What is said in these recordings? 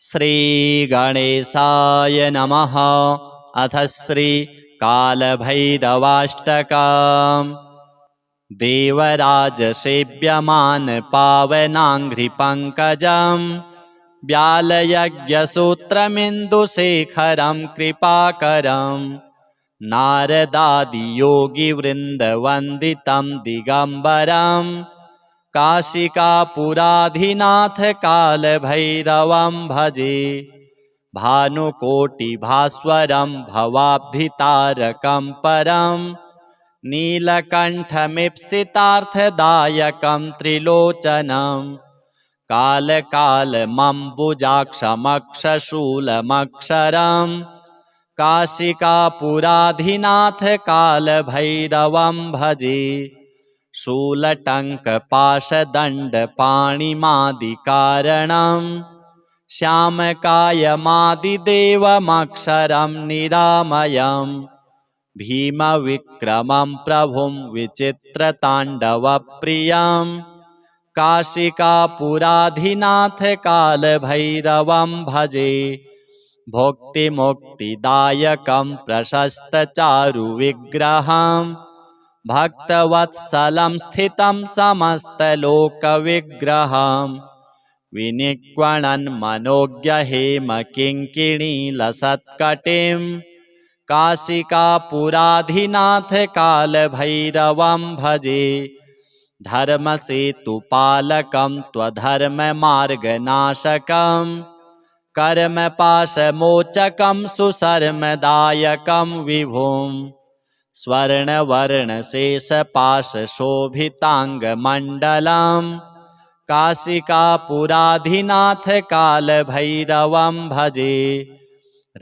श्रीगणेशाय नमः। अथ श्रीकालभैरवाष्टकम्। देवराजसेव्यमान पावनाङ्घ्रिपङ्कजम् व्यालयज्ञसूत्रमिन्दुशेखरं कृपाकरम् नारदादियोगिवृन्दवन्दितं दिगम्बरम् काशिकापुराधिनाथ कालभैरवं भजे। भानुकोटिभास्वरं भवाब्धितारकं परं नीलकण्ठमीप्सितार्थदायकं त्रिलोचनं कालकालमम्बुजाक्षमक्षशूलमक्षरं काशिकापुराधिनाथ कालभैरवं भजे। शूलटङ्कपाशदण्डपाणिमादिकारणं श्यामकायमादिदेवमक्षरं निरामयम् भीमविक्रमं प्रभुं विचित्रताण्डवप्रियं काशिकापुराधिनाथ कालभैरवं भजे। भुक्तिमुक्तिदायकं प्रशस्तचारुविग्रहम् भक्तवत्सलं स्थितं समस्तलोकविग्रहम् विनिक्वणन् मनोज्ञहेमकिङ्किणीलसत्कटिं काशिकापुराधिनाथ कालभैरवं भजे। धर्मसेतुपालकं त्वधर्ममार्गनाशकं कर्मपाशमोचकं सुशर्मदायकं विभुम् स्वर्णवर्णशेषपाशशोभिताङ्गमण्डलं काशिकापुराधिनाथ कालभैरवं भजे।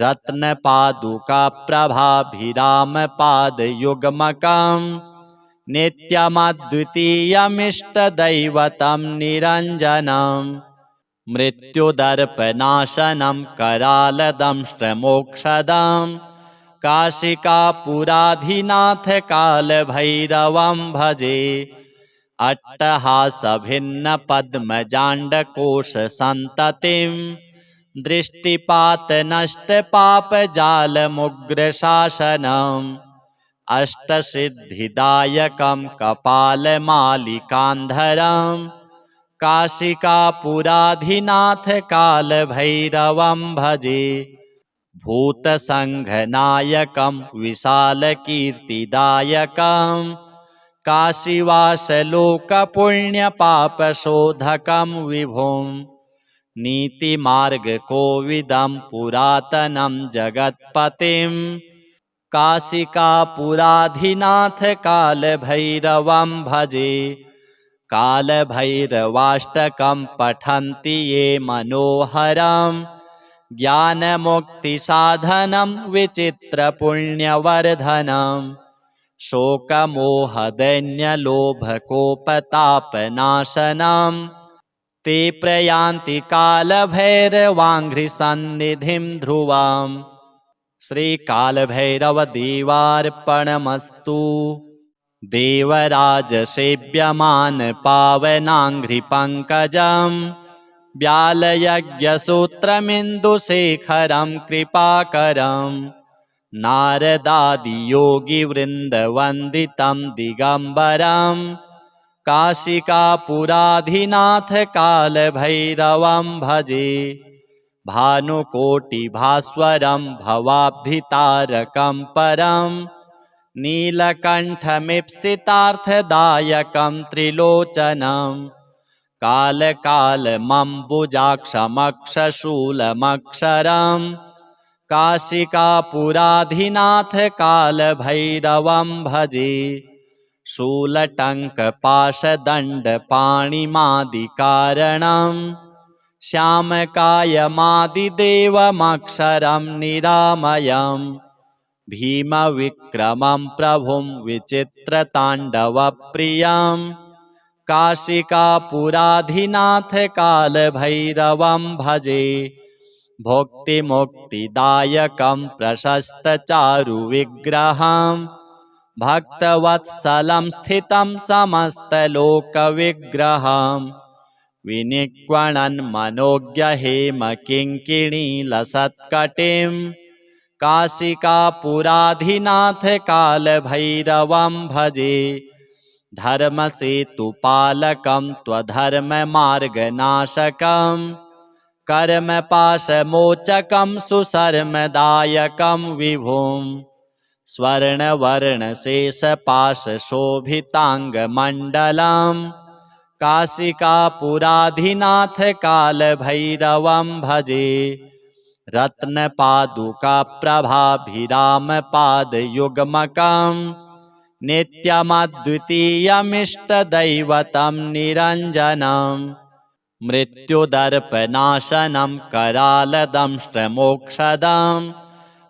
रत्नपादुकाप्रभाभिरामपादयुग्मकं नित्यमद्वितीयमिष्टदैवतं निरञ्जनं मृत्युदर्पनाशनं करालदंष्ट्रमोक्षदं काशिकापुराधिनाथ कालभैरवं भजे। अट्टहासभिन्नपद्मजाण्डकोशसन्ततिं दृष्टिपातनष्टपापजालमुग्रशासनम् अष्टसिद्धिदायकं कपालमालिकान्धरं काशिकापुराधिनाथ कालभैरवं भजे। भूतसङ्घनायकं विशालकीर्तिदायकं काशीवासलोकपुण्यपापशोधकं विभुं नीतिमार्गकोविदं पुरातनं जगत्पतिं काशिकापुराधिनाथ कालभैरवं भजे। कालभैरवाष्टकं पठन्ति ये मनोहरं ज्ञानमुक्तिसाधनं विचित्रपुण्यवर्धनं शोकमोहदैन्यलोभकोपतापनाशनं ते प्रयान्ति कालभैरवाङ्घ्रिसन्निधिं ध्रुवम्। श्रीकालभैरवदेवार्पणमस्तु। देवराजसेव्यमान पावनाङ्घ्रिपङ्कजं व्यालयज्ञसूत्रमिन्दुशेखरं कृपाकरं नारदादियोगिवृन्दवन्दितं दिगम्बरं काशिकापुराधिनाथ कालभैरवं भजे। भानुकोटिभास्वरं भवाब्धितारकं परं नीलकण्ठमीप्सितार्थदायकं त्रिलोचनं कालकालमम्बुजाक्षमक्षशूलमक्षरं काशिकापुराधिनाथ कालभैरवं भजे। शूलटङ्कपाशदण्डपाणिमादिकारणं श्यामकायमादिदेवमक्षरं निरामयम् भीमविक्रमं प्रभुं विचित्रताण्डवप्रियं काशिकापुराधिनाथ कालभैरवं भजे। भुक्तिमुक्तिदायकं प्रशस्तचारुविग्रहं भक्तवत्सलं स्थितं समस्तलोकविग्रहम् विनिक्वणन् मनोज्ञहेमकिङ्किणीलसत्कटिं काशिकापुराधिनाथ कालभैरवं भजे। धर्मसेतुपालकं त्वधर्ममार्गनाशकं कर्मपाशमोचकं सुशर्मदायकं विभुं स्वर्णवर्णशेषपाशशोभिताङ्गमण्डलं काशिकापुराधिनाथ कालभैरवं भजे। रत्नपादुकाप्रभाभिरामपादयुग्मकं नित्यमद्वितीयमिष्टदैवतं निरञ्जनं मृत्युदर्पनाशनं करालदंष्ट्रमोक्षदं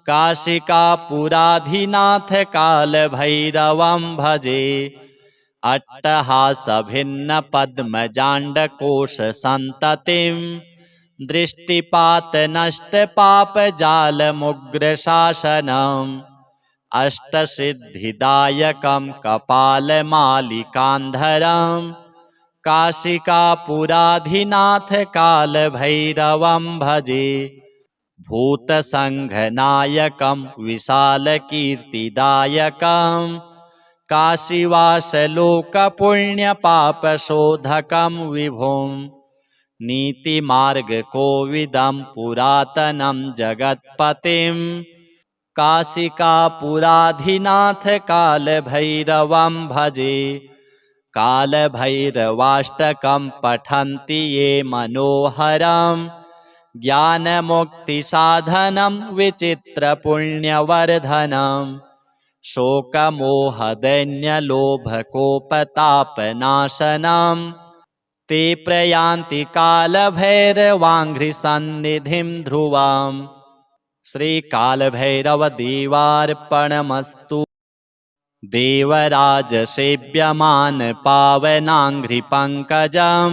काशिकापुराधिनाथ कालभैरवं भजे। अट्टहासभिन्नपद्मजाण्डकोशसन्ततिं दृष्टिपातनष्टपापजालमुग्रशासनम् अष्टसिद्धिदायकं कपालमालिकान्धरं काशिकापुराधिनाथ कालभैरवं भजे। भूतसङ्घनायकं विशालकीर्तिदायकं काशीवासलोकपुण्यपापशोधकं विभुं नीतिमार्गकोविदं पुरातनं जगत्पतिं काशिकापुराधिनाथ कालभैरवं भजे। कालभैरवाष्टकं पठन्ति ये मनोहरं ज्ञानमुक्तिसाधनं विचित्रपुण्यवर्धनं शोकमोहदैन्यलोभकोपतापनाशनं ते प्रयान्ति कालभैरवाङ्घ्रिसन्निधिं ध्रुवम्। श्रीकालभैरवदेवार्पणमस्तु। देवराजसेव्यमान पावनाङ्घ्रिपङ्कजं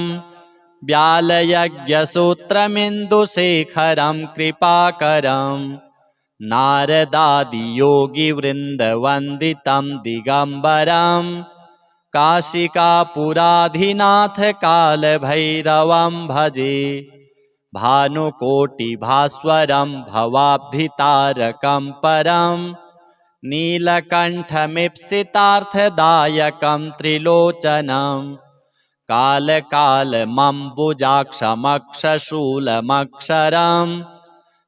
व्यालयज्ञसूत्रमिन्दुशेखरं कृपाकरं नारदादियोगिवृन्दवन्दितं दिगम्बरं काशिकापुराधिनाथ कालभैरवं भजे। भानुकोटिभास्वरं भवाब्धितारकं परं नीलकण्ठमीप्सितार्थदायकं त्रिलोचनं कालकालमम्बुजाक्षमक्षशूलमक्षरं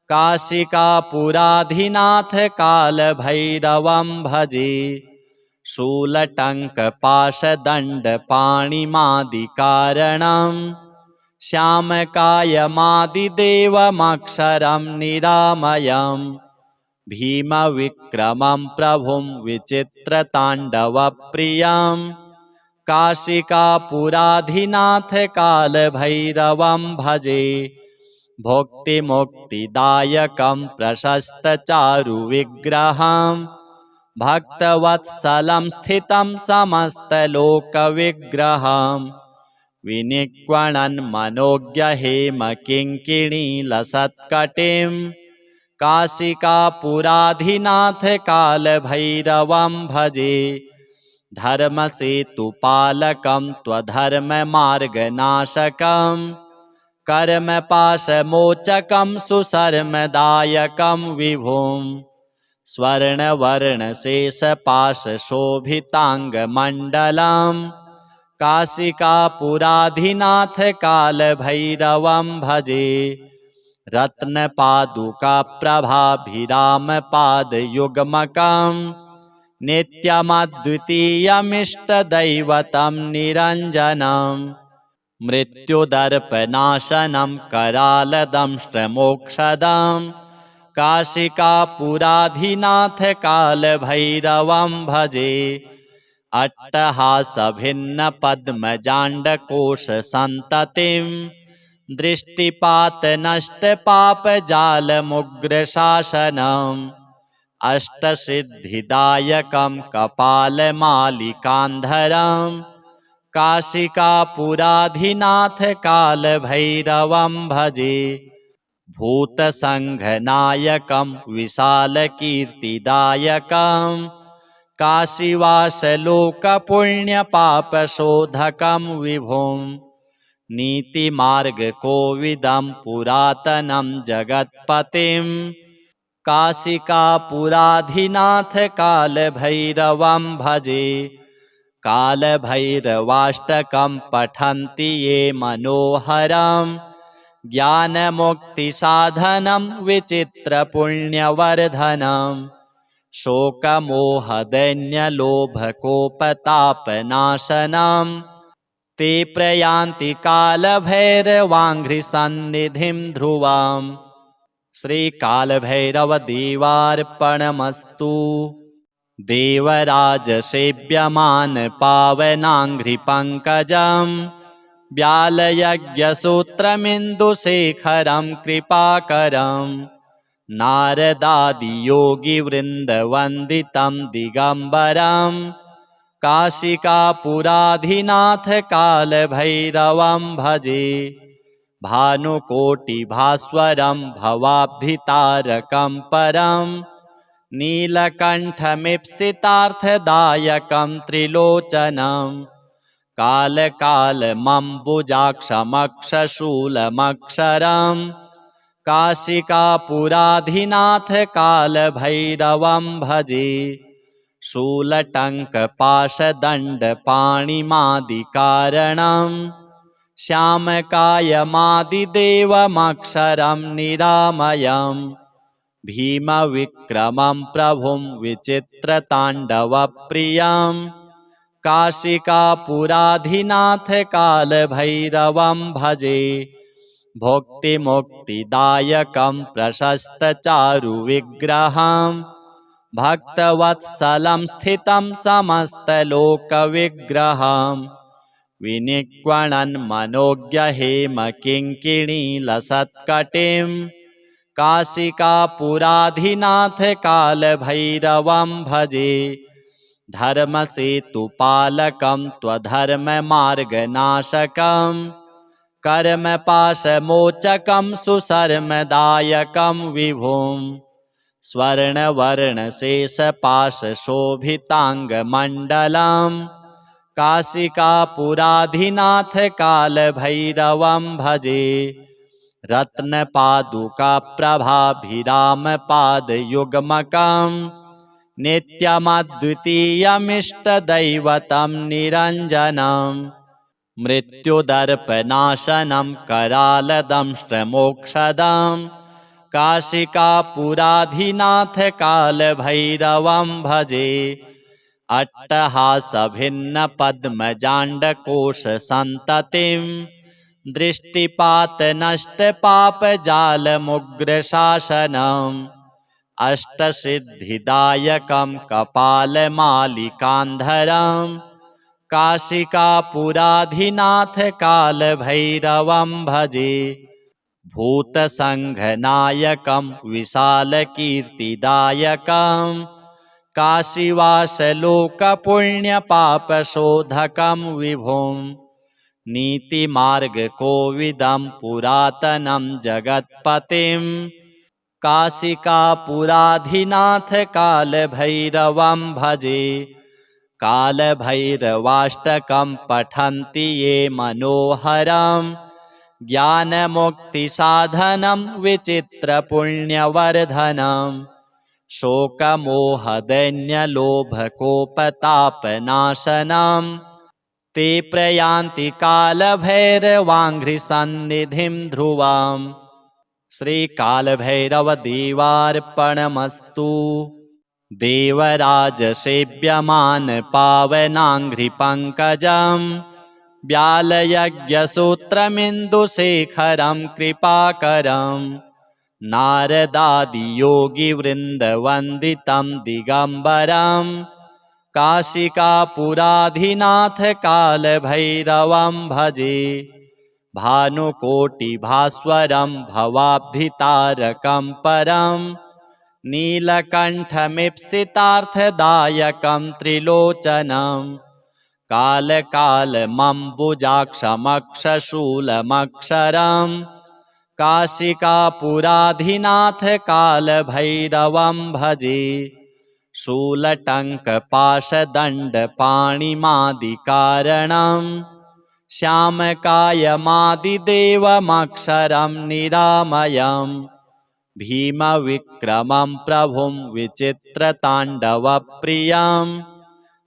काशिकापुराधिनाथ कालभैरवं भजे। शूलटङ्कपाशदण्डपाणिमादिकारणं श्यामकायमादिदेवमक्षरं निरामयं भीमविक्रमं प्रभुं विचित्रताण्डवप्रियं काशिकापुराधिनाथ कालभैरवं भजे। भुक्तिमुक्तिदायकं प्रशस्तचारुविग्रहं भक्तवत्सलं स्थितं समस्तलोकविग्रहं विनिक्वणन् मनोज्ञहेमकिङ्किणीलसत्कटिं काशिकापुराधिनाथ कालभैरवं भजे। धर्मसेतुपालकं त्वधर्ममार्गनाशकं कर्मपाशमोचकं सुशर्मदायकं विभुं स्वर्णवर्णशेषपाशशोभिताङ्गमण्डलं काशिकापुराधिनाथ कालभैरवं भजे। रत्नपादुकाप्रभाभिरामपादयुग्मकं नित्यमद्वितीयमिष्टदैवतं निरञ्जनं मृत्युदर्पनाशनं करालदंष्ट्रमोक्षदं काशिकापुराधिनाथ कालभैरवं भजे। अट्टहासभिन्नपद्मजाण्डकोशसन्ततिं दृष्टिपातनष्टपापजालमुग्रशासनम् अष्टसिद्धिदायकं कपालमालिकान्धरं काशिकापुराधिनाथ कालभैरवं भजे। भूतसङ्घनायकं विशालकीर्तिदायकं काशीवासलोकपुण्यपापशोधकं विभुं नीतिमार्गकोविदं पुरातनं जगत्पतिं काशिकापुराधिनाथ कालभैरवं भजे। कालभैरवाष्टकं पठन्ति ये मनोहरं ज्ञानमुक्तिसाधनं विचित्रपुण्यवर्धनम् शोकमोहदैन्यलोभकोपतापनाशनम् ते प्रयान्ति कालभैरवाङ्घ्रिसन्निधिं ध्रुवम्। श्रीकालभैरवदेवार्पणमस्तु। देवराजसेव्यमान पावनाङ्घ्रिपङ्कजं व्यालयज्ञसूत्रमिन्दुशेखरं कृपाकरं नारदादियोगिवृन्दवन्दितं दिगम्बरं काशिकापुराधिनाथ कालभैरवं भजे। भानुकोटिभास्वरं भवाब्धितारकं परं नीलकण्ठमीप्सितार्थदायकं त्रिलोचनं कालकालमम्बुजाक्षमक्षशूलमक्षरं काशिकापुराधिनाथ कालभैरवं भजे। शूलटङ्कपाशदण्डपाणिमादिकारणं श्यामकायमादिदेवमक्षरं निरामयम् भीमविक्रमं प्रभुं विचित्रताण्डवप्रियं काशिकापुराधिनाथ कालभैरवं भजे। भुक्तिमुक्तिदायकं प्रशस्तचारुविग्रहं भक्तवत्सलं स्थितं समस्तलोकविग्रहं विनिक्वणन् मनोज्ञहेमकिङ्किणीलसत्कटिं काशिकापुराधिनाथ कालभैरवं भजे। धर्मसेतुपालकं त्वधर्ममार्गनाशकं कर्मपाशमोचकं सुशर्मदायकं विभुं स्वर्णवर्णशेषपाशशोभिताङ्गमण्डलं काशिकापुराधिनाथ कालभैरवं भजे। रत्नपादुकाप्रभाभिरामपादयुग्मकं नित्यमद्वितीयमिष्टदैवतं निरञ्जनं मृत्युदर्पनाशनं करालदंष्ट्रमोक्षदं काशिकापुराधिनाथ कालभैरवं भजे। अट्टहासभिन्नपद्मजाण्डकोशसन्ततिं दृष्टिपातनष्टपापजालमुग्रशासनम् अष्टसिद्धिदायकं कपालमालिकान्धरं काशिकापुराधिनाथ कालभैरवं भजे। भूतसङ्घनायकं विशालकीर्तिदायकं काशीवासलोकपुण्यपापशोधकं विभुं नीतिमार्गकोविदं पुरातनं जगत्पतिं काशिकापुराधिनाथ कालभैरवं भजे। कालभैरवाष्टकं पठन्ति ये मनोहरं ज्ञानमुक्तिसाधनं विचित्रपुण्यवर्धनम् शोकमोहदैन्यलोभकोपतापनाशनं ते प्रयान्ति कालभैरवाङ्घ्रिसन्निधिं ध्रुवम्। श्रीकालभैरवदेवार्पणमस्तु। देवराजसेव्यमान पावनाङ्घ्रिपङ्कजं व्यालयज्ञसूत्रमिन्दुशेखरं कृपाकरं नारदादियोगिवृन्दवन्दितं दिगम्बरं काशिकापुराधिनाथ कालभैरवं भजे। भानुकोटिभास्वरं भवाब्धितारकं परं नीलकण्ठमीप्सितार्थदायकं त्रिलोचनं कालकालमम्बुजाक्षमक्षशूलमक्षरं काशिकापुराधिनाथ कालभैरवं भजे। शूलटङ्कपाशदण्डपाणिमादिकारणं श्यामकायमादिदेवमक्षरं निरामयम् भीमविक्रमं प्रभुं विचित्रताण्डवप्रियं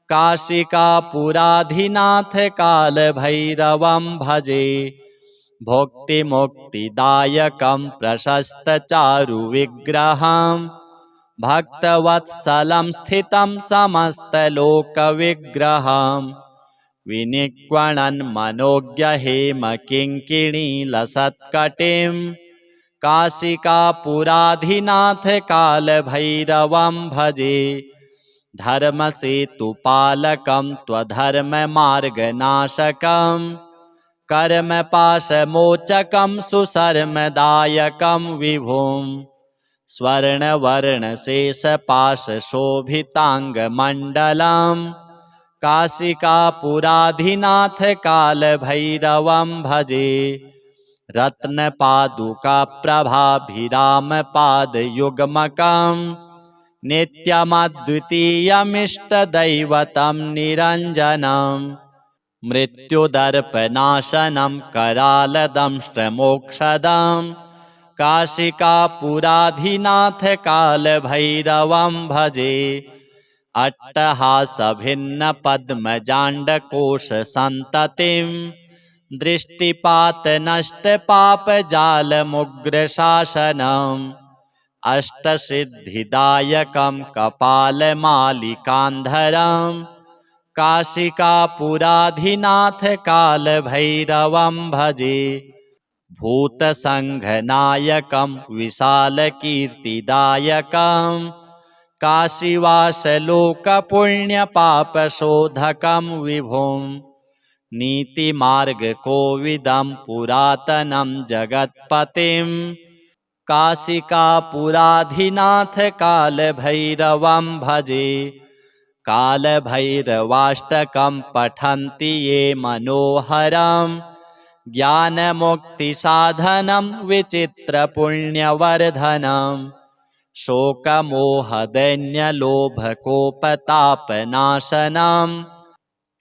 काशिकापुराधिनाथकालभैरवं भजे भुक्तिमुक्तिदायकं प्रशस्तचारुविग्रहं भक्तवत्सलं स्थितं समस्तलोकविग्रहं विनिक्वणन् मनोज्ञहेमकिङ्किणीलसत्कटिं काशिकापुराधिनाथकालभैरवं भजे धर्मसेतुपालकं त्वधर्ममार्गनाशकं कर्मपाशमोचकं सुशर्मदायकं विभुं स्वर्णवर्णशेषपाशशोभिताङ्गमण्डलं काशिकापुराधिनाथकालभैरवं भजे रत्नपादुकाप्रभाभिरामपादयुग्मकं नित्यमद्वितीयमिष्टदैवतं निरञ्जनं मृत्युदर्पनाशनं करालदंष्ट्रमोक्षदं काशिकापुराधिनाथकालभैरवं भजे अट्टहासभिन्नपद्मजाण्डकोशसन्ततिं दृष्टिपातनष्टपापजालमुग्रशासनम् अष्टसिद्धिदायकं कपालमालिकान्धरं काशिकापुराधिनाथकालभैरवं भजे भूतसङ्घनायकं विशालकीर्तिदायकं काशीवासलोकपुण्यपापशोधकं विभुं नीतिमार्गकोविदं पुरातनं जगत्पतिं काशिकापुराधिनाथकालभैरवं भजे कालभैरवाष्टकं पठन्ति ये मनोहरं ज्ञानमुक्तिसाधनं विचित्रपुण्यवर्धनं शोकमोहदैन्यलोभकोपतापनाशनं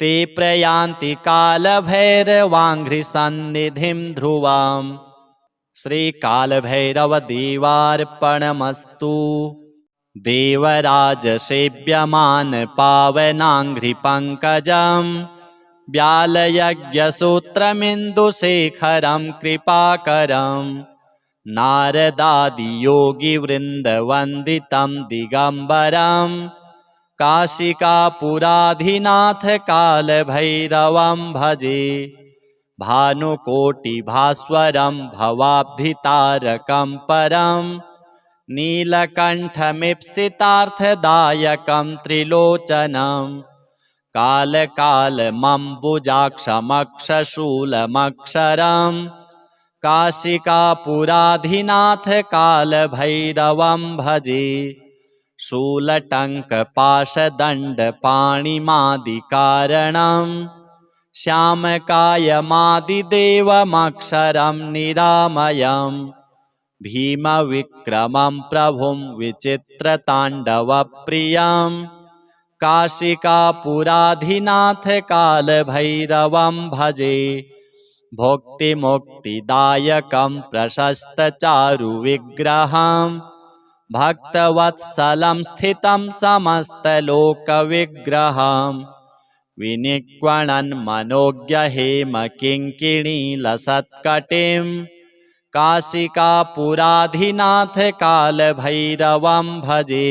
ते प्रयान्ति कालभैरवाङ्घ्रिसन्निधिं ध्रुवम् श्रीकालभैरवदेवार्पणमस्तु देवराजसेव्यमान पावनाङ्घ्रिपङ्कजं व्यालयज्ञसूत्रमिन्दुशेखरं कृपाकरं नारदादियोगिवृन्दवन्दितं दिगम्बरं काशिकापुराधिनाथकालभैरवं भजे भानुकोटिभास्वरं भवाब्धितारकं परं नीलकण्ठमीप्सितार्थदायकं त्रिलोचनं कालकालमम्बुजाक्षमक्षशूलमक्षरं काशिकापुराधिनाथकालभैरवं भजे शूलटङ्कपाशदण्डपाणिमादिकारणं श्यामकायमादिदेवमक्षरं निरामयम् भीमविक्रमं प्रभुं विचित्रताण्डवप्रियं काशिकापुराधिनाथकालभैरवं भजे भुक्तिमुक्तिदायकं प्रशस्तचारुविग्रहं भक्तवत्सलं स्थितं समस्तलोकविग्रहं विनिक्वणन् मनोज्ञहेमकिङ्किणीलसत्कटिं काशिकापुराधिनाथकालभैरवं भजे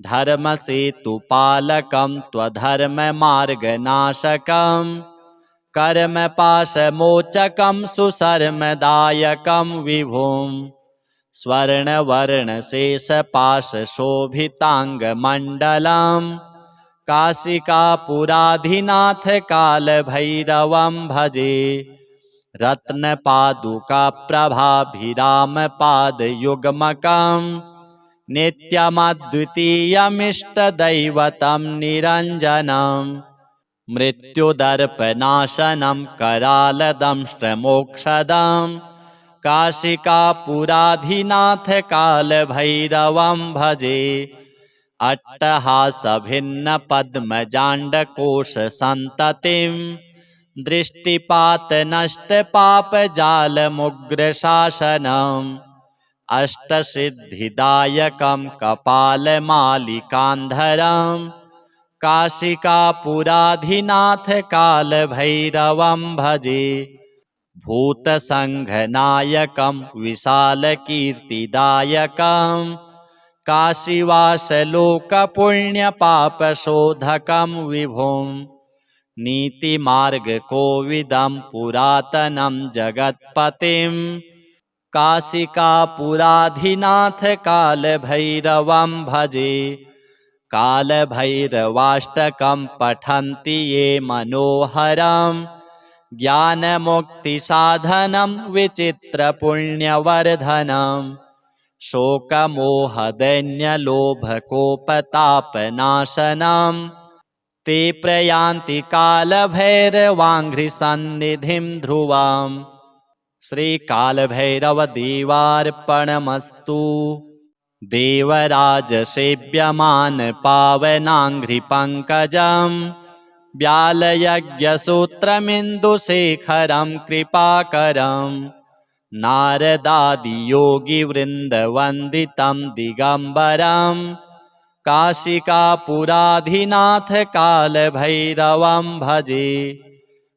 धर्मसेतुपालकं त्वधर्ममार्गनाशकं कर्मपाशमोचकं सुशर्मदायकं विभुं स्वर्णवर्णशेषपाशशोभिताङ्गमण्डलं काशिकापुराधिनाथकालभैरवं भजे रत्नपादुकाप्रभाभिरामपादयुग्मकं नित्यमद्वितीयमिष्टदैवतं निरञ्जनं मृत्युदर्पनाशनं करालदंष्ट्रमोक्षदं काशिकापुराधिनाथकालभैरवं भजे अट्टहासभिन्नपद्मजाण्डकोशसन्ततिं दृष्टिपातनष्टपापजालमुग्रशासनम् अष्टसिद्धिदायकं कपालमालिकान्धरम् काशिकापुराधिनाथ कालभैरवं भजे। भूतसङ्घनायकं विशालकीर्तिदायकं काशीवासलोकपुण्यपापशोधकं विभुं नीतिमार्गकोविदं पुरातनं जगत्पतिं काशिकापुराधिनाथ कालभैरवं भजे। कालभैरवाष्टकं पठन्ति ये मनोहरं ज्ञानमुक्तिसाधनं विचित्रपुण्यवर्धनं शोकमोहदैन्यलोभकोपतापनाशनं ते प्रयान्ति कालभैरवाङ्घ्रिसन्निधिं ध्रुवम्। श्रीकालभैरवदेवार्पणमस्तु। देवराजसेव्यमान पावनाङ्घ्रिपङ्कजं व्यालयज्ञसूत्रमिन्दुशेखरं कृपाकरं नारदादियोगिवृन्दवन्दितं दिगम्बरं काशिकापुराधिनाथ कालभैरवं भजे।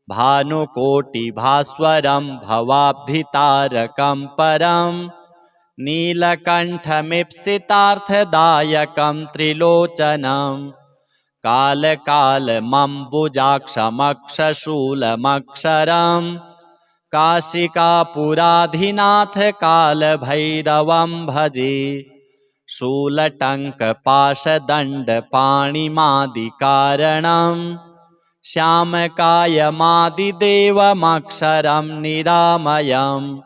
भानुकोटिभास्वरं भवाब्धितारकं परं नीलकण्ठमीप्सितार्थदायकं त्रिलोचनं कालकालमम्बुजाक्षमक्षशूलमक्षरं काशिकापुराधिनाथ कालभैरवं भजे। शूलटङ्कपाशदण्डपाणिमादिकारणं श्यामकायमादिदेवमक्षरं निरामयम्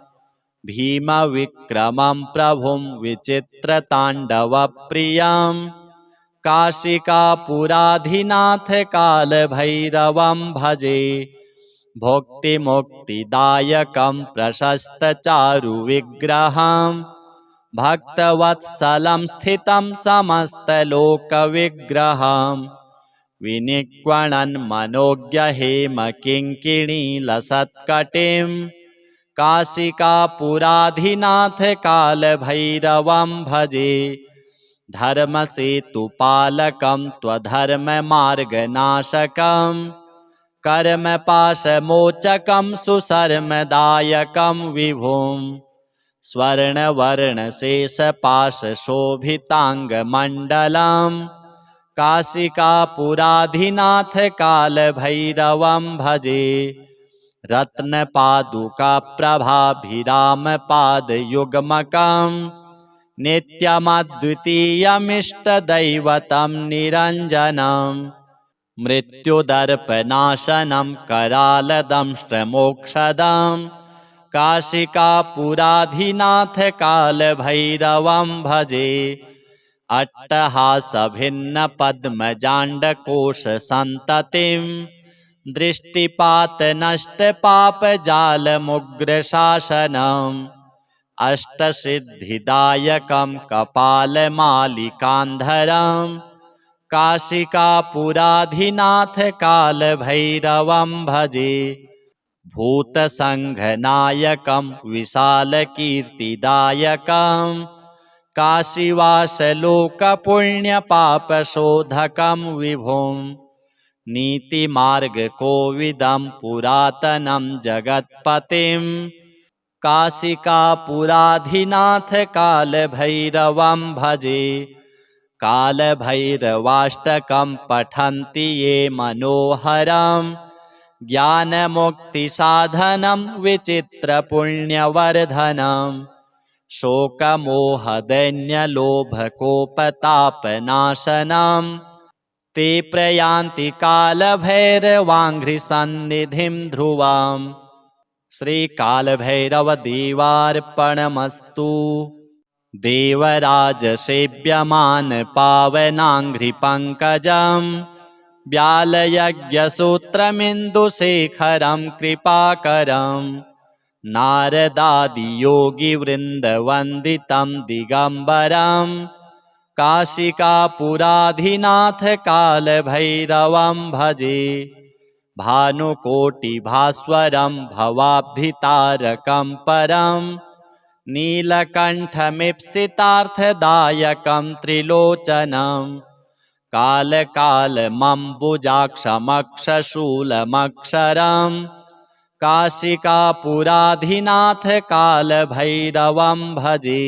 भीमविक्रमं प्रभुं विचित्रताण्डवप्रियं काशिकापुराधिनाथ कालभैरवं भजे। भुक्तिमुक्तिदायकं प्रशस्तचारुविग्रहं भक्तवत्सलं स्थितं समस्तलोकविग्रहं विनिक्वणन् मनोज्ञहेमकिङ्किणीलसत्कटिं काशिकापुराधिनाथ कालभैरवं भजे। धर्मसेतुपालकं त्वधर्ममार्गनाशकं कर्मपाशमोचकं सुशर्मदायकं विभुं स्वर्णवर्णशेषपाशशोभिताङ्गमण्डलं काशिकापुराधिनाथ कालभैरवं भजे। रत्नपादुकाप्रभाभिरामपादयुग्मकं नित्यमद्वितीयमिष्टदैवतं निरञ्जनं मृत्युदर्पनाशनं करालदंष्ट्रमोक्षदं काशिकापुराधिनाथ कालभैरवं भजे। अट्टहासभिन्नपद्मजाण्डकोशसन्ततिं दृष्टिपातनष्टपापजालमुग्रशासनम् अष्टसिद्धिदायकं कपालमालिकान्धरं काशिकापुराधिनाथ कालभैरवं भजे। भूतसङ्घनायकं विशालकीर्तिदायकं काशीवासलोकपुण्यपापशोधकं विभुं नीतिमार्गकोविदं पुरातनं जगत्पतिं काशिकापुराधिनाथ कालभैरवं भजे। कालभैरवाष्टकं पठन्ति ये मनोहरं ज्ञानमुक्तिसाधनं विचित्रपुण्यवर्धनं शोकमोहदैन्यलोभकोपतापनाशनं ते प्रयान्ति कालभैरवाङ्घ्रिसन्निधिं ध्रुवम्। श्रीकालभैरवदेवार्पणमस्तु। देवराजसेव्यमान पावनाङ्घ्रिपङ्कजं व्यालयज्ञसूत्रमिन्दुशेखरं कृपाकरं नारदादियोगिवृन्दवन्दितं दिगम्बरं काशिकापुराधिनाथ कालभैरवं भजे। भानुकोटिभास्वरं भवाब्धितारकं परं नीलकण्ठमीप्सितार्थदायकं त्रिलोचनं कालकालमम्बुजाक्षमक्षशूलमक्षरं काशिकापुराधिनाथ कालभैरवं भजे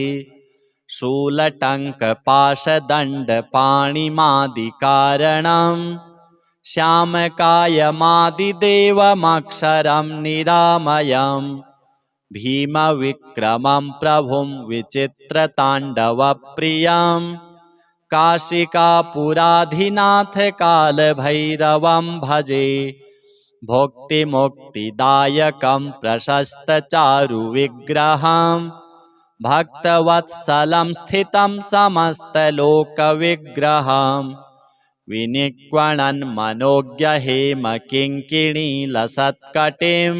शूलटङ्कपाशदण्डपाणिमादिकारणं श्यामकायमादिदेवमक्षरं निरामयम् भीमविक्रमं प्रभुं विचित्रताण्डवप्रियं काशिकापुराधिनाथ कालभैरवं भजे भुक्तिमुक्तिदायकं प्रशस्तचारुविग्रहं भक्तवत्सलं स्थितं समस्तलोकविग्रहं विनिक्वणन् मनोज्ञहेमकिङ्किणीलसत्कटिं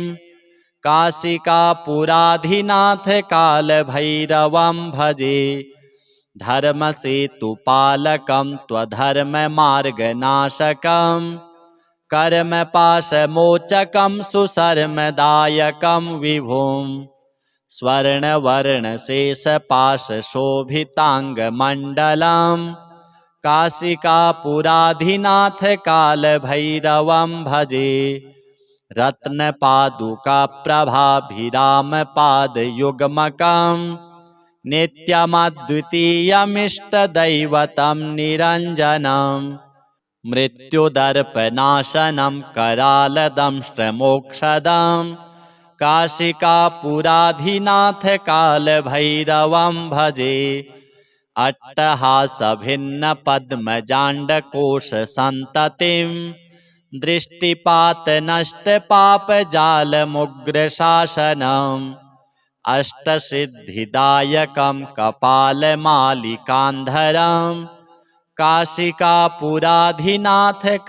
काशिकापुराधिनाथ कालभैरवं भजे धर्मसेतुपालकं त्वधर्ममार्गनाशकं कर्मपाशमोचकं सुशर्मदायकं विभुं स्वर्णवर्णशेषपाशशोभिताङ्गमण्डलं काशिकापुराधिनाथ कालभैरवं भजे रत्नपादुकाप्रभाभिरामपादयुग्मकं नित्यमद्वितीयमिष्टदैवतं निरञ्जनं मृत्युदर्पनाशनं करालदंष्ट्रमोक्षदं काशिकापुराधिनाथ कालभैरवं भजे अट्टहासभिन्नपद्मजाण्डकोशसन्ततिं दृष्टिपातनष्टपापजालमुग्रशासनम् अष्टसिद्धिदायकं कपालमालिकान्धरं काशिकापुराधिनाथ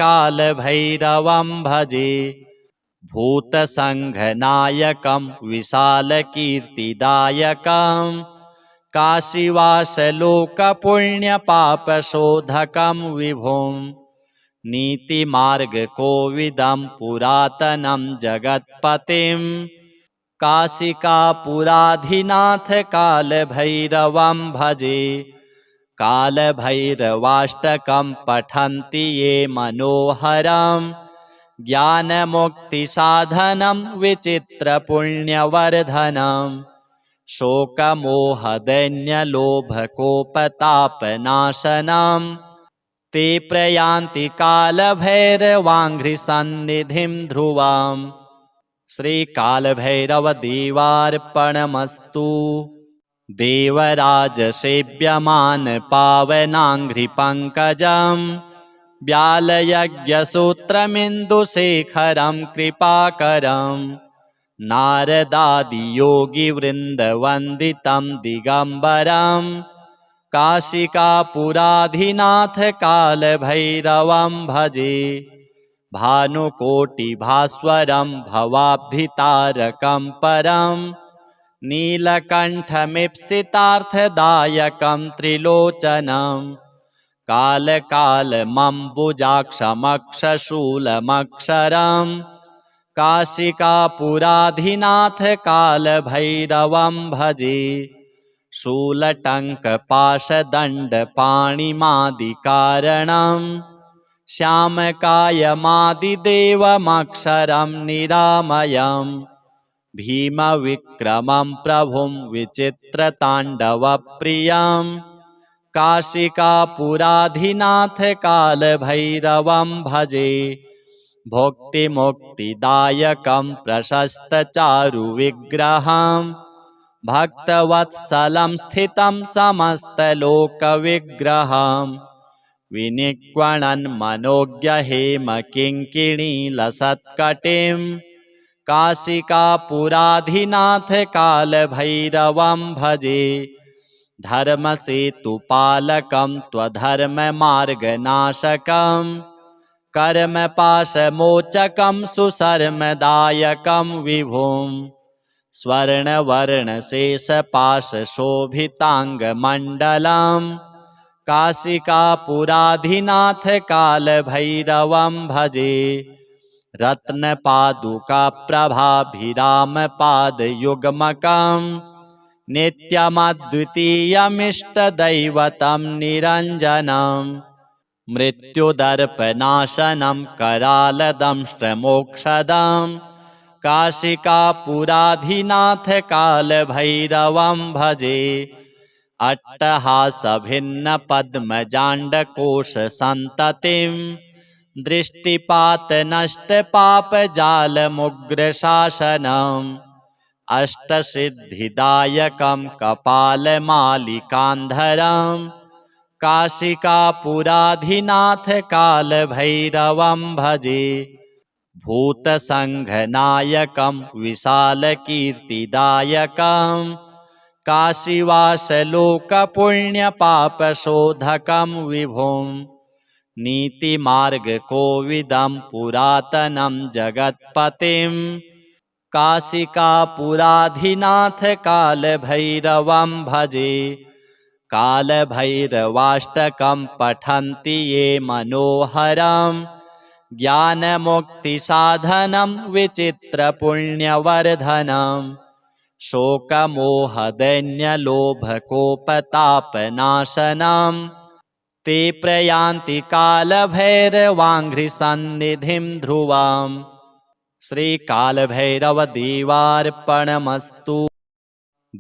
कालभैरवं भजे भूतसङ्घनायकं विशालकीर्तिदायकं काशीवासलोकपुण्यपापशोधकं विभुं नीतिमार्गकोविदं पुरातनं जगत्पतिं काशिकापुराधिनाथ कालभैरवं भजे कालभैरवाष्टकं पठन्ति ये मनोहरं ज्ञानमुक्तिसाधनं विचित्रपुण्यवर्धनं शोकमोहदैन्यलोभकोपतापनाशनं ते प्रयान्ति कालभैरवाङ्घ्रिसन्निधिं ध्रुवम् श्रीकालभैरवदेवार्पणमस्तु देवराजसेव्यमान पावनाङ्घ्रिपङ्कजं व्यालयज्ञसूत्रमिन्दुशेखरं कृपाकरं नारदादियोगिवृन्दवन्दितं दिगम्बरं काशिकापुराधिनाथ कालभैरवं भजे भानुकोटिभास्वरं भवाब्धितारकं परं नीलकण्ठमीप्सितार्थदायकं त्रिलोचनं कालकालमम्बुजाक्षमक्षशूलमक्षरं काशिकापुराधिनाथ कालभैरवं भजे शूलटङ्कपाशदण्डपाणिमादिकारणं श्यामकायमादिदेवमक्षरं निरामयम् भीमविक्रमं प्रभुं विचित्रताण्डवप्रियं काशिकापुराधिनाथ कालभैरवं भजे भुक्तिमुक्तिदायकं प्रशस्तचारुविग्रहं भक्तवत्सलं स्थितं समस्तलोकविग्रहं विनिक्वणन् मनोज्ञहेमकिङ्किणीलसत्कटिं काशिकापुराधिनाथ कालभैरवं भजे धर्मसेतुपालकं त्वधर्ममार्गनाशकं कर्मपाशमोचकं सुशर्मदायकं विभुं स्वर्णवर्णशेषपाशशोभिताङ्गमण्डलं काशिकापुराधिनाथ कालभैरवं भजे रत्नपादुकाप्रभाभिरामपादयुग्मकम् नित्यमद्वितीयमिष्टदैवतं निरञ्जनम् मृत्युदर्पनाशनं करालदंष्ट्रमोक्षदम् काशिकापुराधिनाथ कालभैरवं भजे अट्टहासभिन्नपद्मजाण्डकोशसन्ततिं दृष्टिपातनष्टपापजालमुग्रशासनम् अष्टसिद्धिदायकं कपालमालिकान्धरम् काशिकापुराधिनाथ कालभैरवं भजे भूतसङ्घनायकं विशालकीर्तिदायकं काशीवासलोकपुण्यपापशोधकं विभुं नीतिमार्गकोविदं पुरातनं जगत्पतिं काशिकापुराधिनाथ कालभैरवं भजे कालभैरवाष्टकं पठन्ति ये मनोहरं ज्ञानमुक्तिसाधनं विचित्रपुण्यवर्धनं शोकमोहदैन्यलोभकोपतापनाशनं ते प्रयान्ति कालभैरवाङ्घ्रिसन्निधिं ध्रुवम् श्रीकालभैरवदेवार्पणमस्तु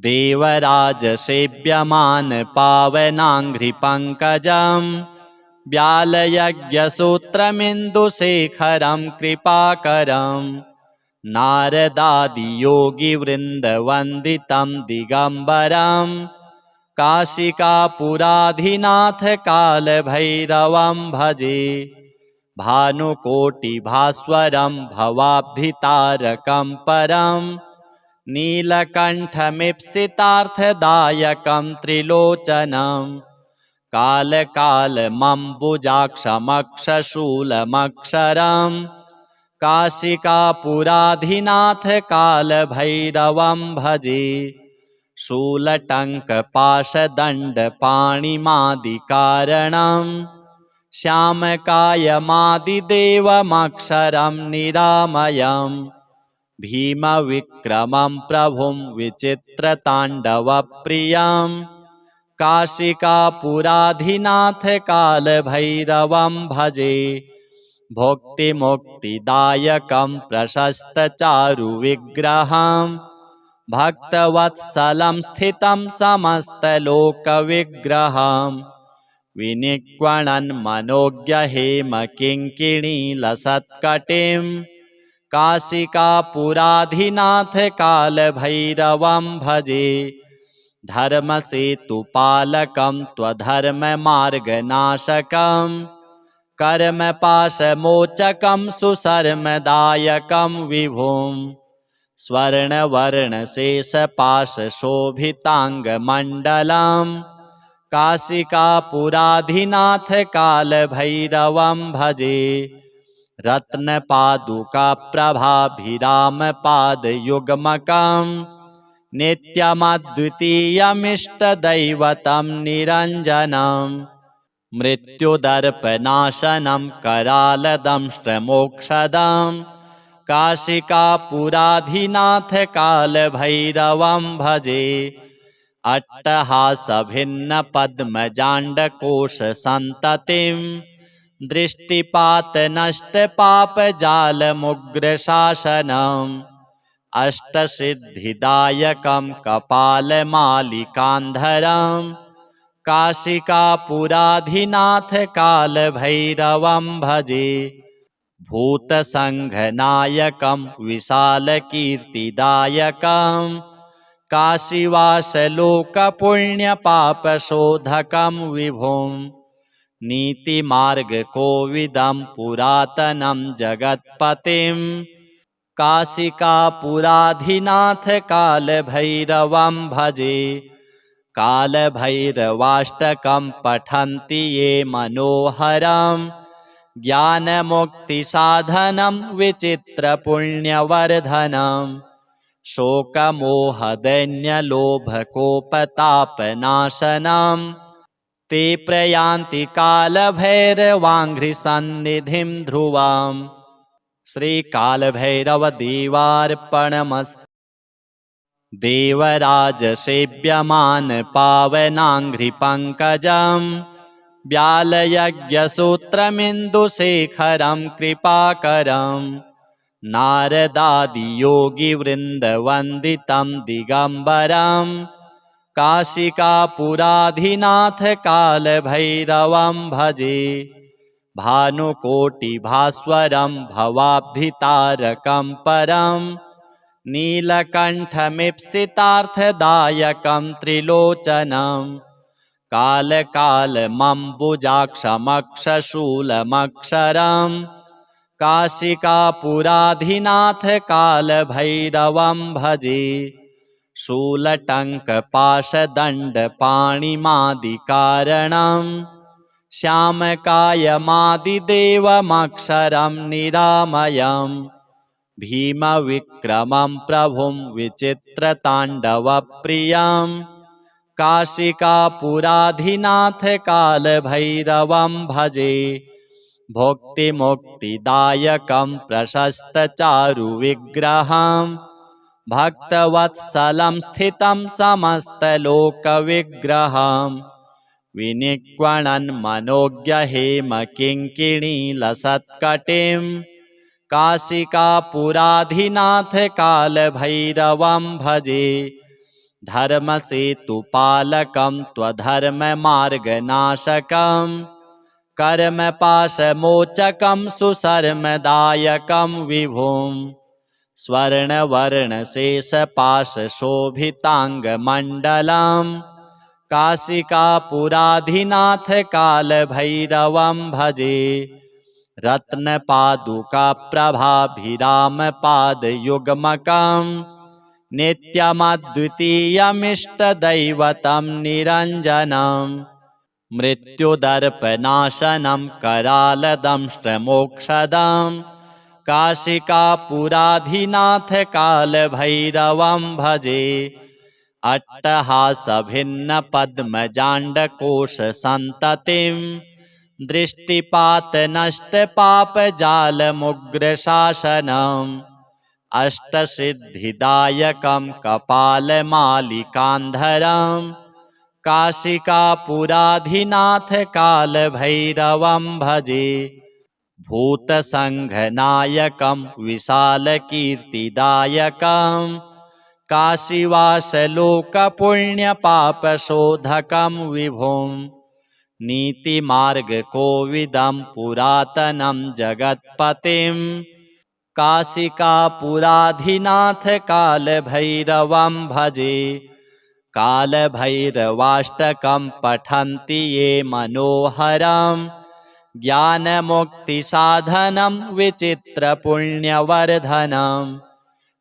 देवराजसेव्यमान पावनाङ्घ्रिपङ्कजं व्यालयज्ञसूत्रमिन्दुशेखरं कृपाकरं नारदादियोगिवृन्दवन्दितं दिगम्बरं काशिकापुराधिनाथ कालभैरवं भजे भानुकोटिभास्वरं भवाब्धितारकं परं नीलकण्ठमीप्सितार्थदायकं त्रिलोचनं कालकालमम्बुजाक्षमक्षशूलमक्षरं काशिकापुराधिनाथ कालभैरवं भजे शूलटङ्कपाशदण्डपाणिमादिकारणं श्यामकायमादिदेवमक्षरं निरामयम् भीमविक्रमं प्रभुं विचित्रताण्डवप्रियं काशिकापुराधिनाथ कालभैरवं भजे भुक्तिमुक्तिदायकं प्रशस्तचारुविग्रहं भक्तवत्सलं स्थितं समस्तलोकविग्रहं विनिक्वणन् मनोज्ञहेमकिङ्किणीलसत्कटिं काशिकापुराधिनाथ कालभैरवं भजे धर्मसेतुपालकं त्वधर्ममार्गनाशकं कर्मपाशमोचकं सुशर्मदायकं विभुं स्वर्णवर्णशेषपाशशोभिताङ्गमण्डलं काशिकापुराधिनाथ कालभैरवं भजे रत्नपादुकाप्रभाभिरामपादयुग्मकं नित्यमद्वितीयमिष्टदैवतं निरञ्जनं मृत्युदर्पनाशनं करालदंष्ट्रमोक्षदं काशिकापुराधिनाथ कालभैरवं भजे अट्टहासभिन्नपद्मजाण्डकोशसन्ततिं दृष्टिपातनष्टपापजालमुग्रशासनम् अष्टसिद्धिदायकं कपालमालिकान्धरं काशिकापुराधिनाथ कालभैरवं भजे भूतसङ्घनायकं विशालकीर्तिदायकं काशीवासलोकपुण्यपापशोधकं विभुं नीतिमार्गकोविदं पुरातनं जगत्पतिं काशिकापुराधिनाथ कालभैरवं भजे कालभैरवाष्टकं पठन्ति ये मनोहरं ज्ञानमुक्तिसाधनं विचित्रपुण्यवर्धनं शोकमोहदैन्यलोभकोपतापनाशनं ते प्रयान्ति कालभैरवाङ्घ्रिसन्निधिं ध्रुवम् श्रीकालभैरवदेवार्पणमस्तु। देवराजसेव्यमान पावनाङ्घ्रिपङ्कजम् व्यालयज्ञसूत्रमिन्दुशेखरं कृपाकरम् नारदादियोगिवृन्दवन्दितं दिगम्बरम् काशिकापुराधिनाथकालभैरवं भजे। भानुकोटिभास्वरं भवाब्धितारकं परम् नीलकण्ठमीप्सितार्थदायकं त्रिलोचनम् कालकालमम्बुजाक्षमक्षशूलमक्षरम् काशिकापुराधिनाथकालभैरवं भजे। शूलटङ्कपाशदण्डपाणिमादिकारणम् श्यामकायमादिदेवमक्षरं निरामयम् भीमविक्रमं प्रभुं विचित्रताण्डवप्रियम् काशिकापुराधिनाथकालभैरवं भजे। भुक्तिमुक्तिदायकं प्रशस्तचारुविग्रहम् भक्तवत्सलं स्थितं समस्तलोकविग्रहम् विनिक्वणन् मनोज्ञहेमकिङ्किणीलसत्कटिम् काशिकापुराधिनाथकालभैरवं भजे। धर्मसेतुपालकं त्वधर्ममार्गनाशकं कर्मपाशमोचकं सुशर्मदायकं विभुं स्वर्णवर्णशेषपाशशोभिताङ्गमण्डलम् काशिकापुराधिनाथकालभैरवं भजे। रत्नपादुकाप्रभाभिरामपादयुग्मकम् नित्यमद्वितीयमिष्टदैवतं निरञ्जनम् मृत्युदर्पनाशनं करालदंष्ट्रमोक्षदम् काशिकापुराधिनाथकालभैरवं भजे। अट्टहासभिन्नपद्मजाण्डकोशसन्ततिं दृष्टिपातनष्टपापजालमुग्रशासनम् अष्टसिद्धिदायकं कपालमालिकान्धरम् काशिकापुराधिनाथकालभैरवं भजे। भूतसङ्घनायकं विशालकीर्तिदायकं काशीवासलोकपुण्यपापशोधकं विभुं नीतिमार्गकोविदं पुरातनं जगत्पतिं काशिकापुराधिनाथकालभैरवं भजे। कालभैरवाष्टकं पठन्ति ये मनोहरम् ज्ञानमुक्तिसाधनं विचित्रपुण्यवर्धनम्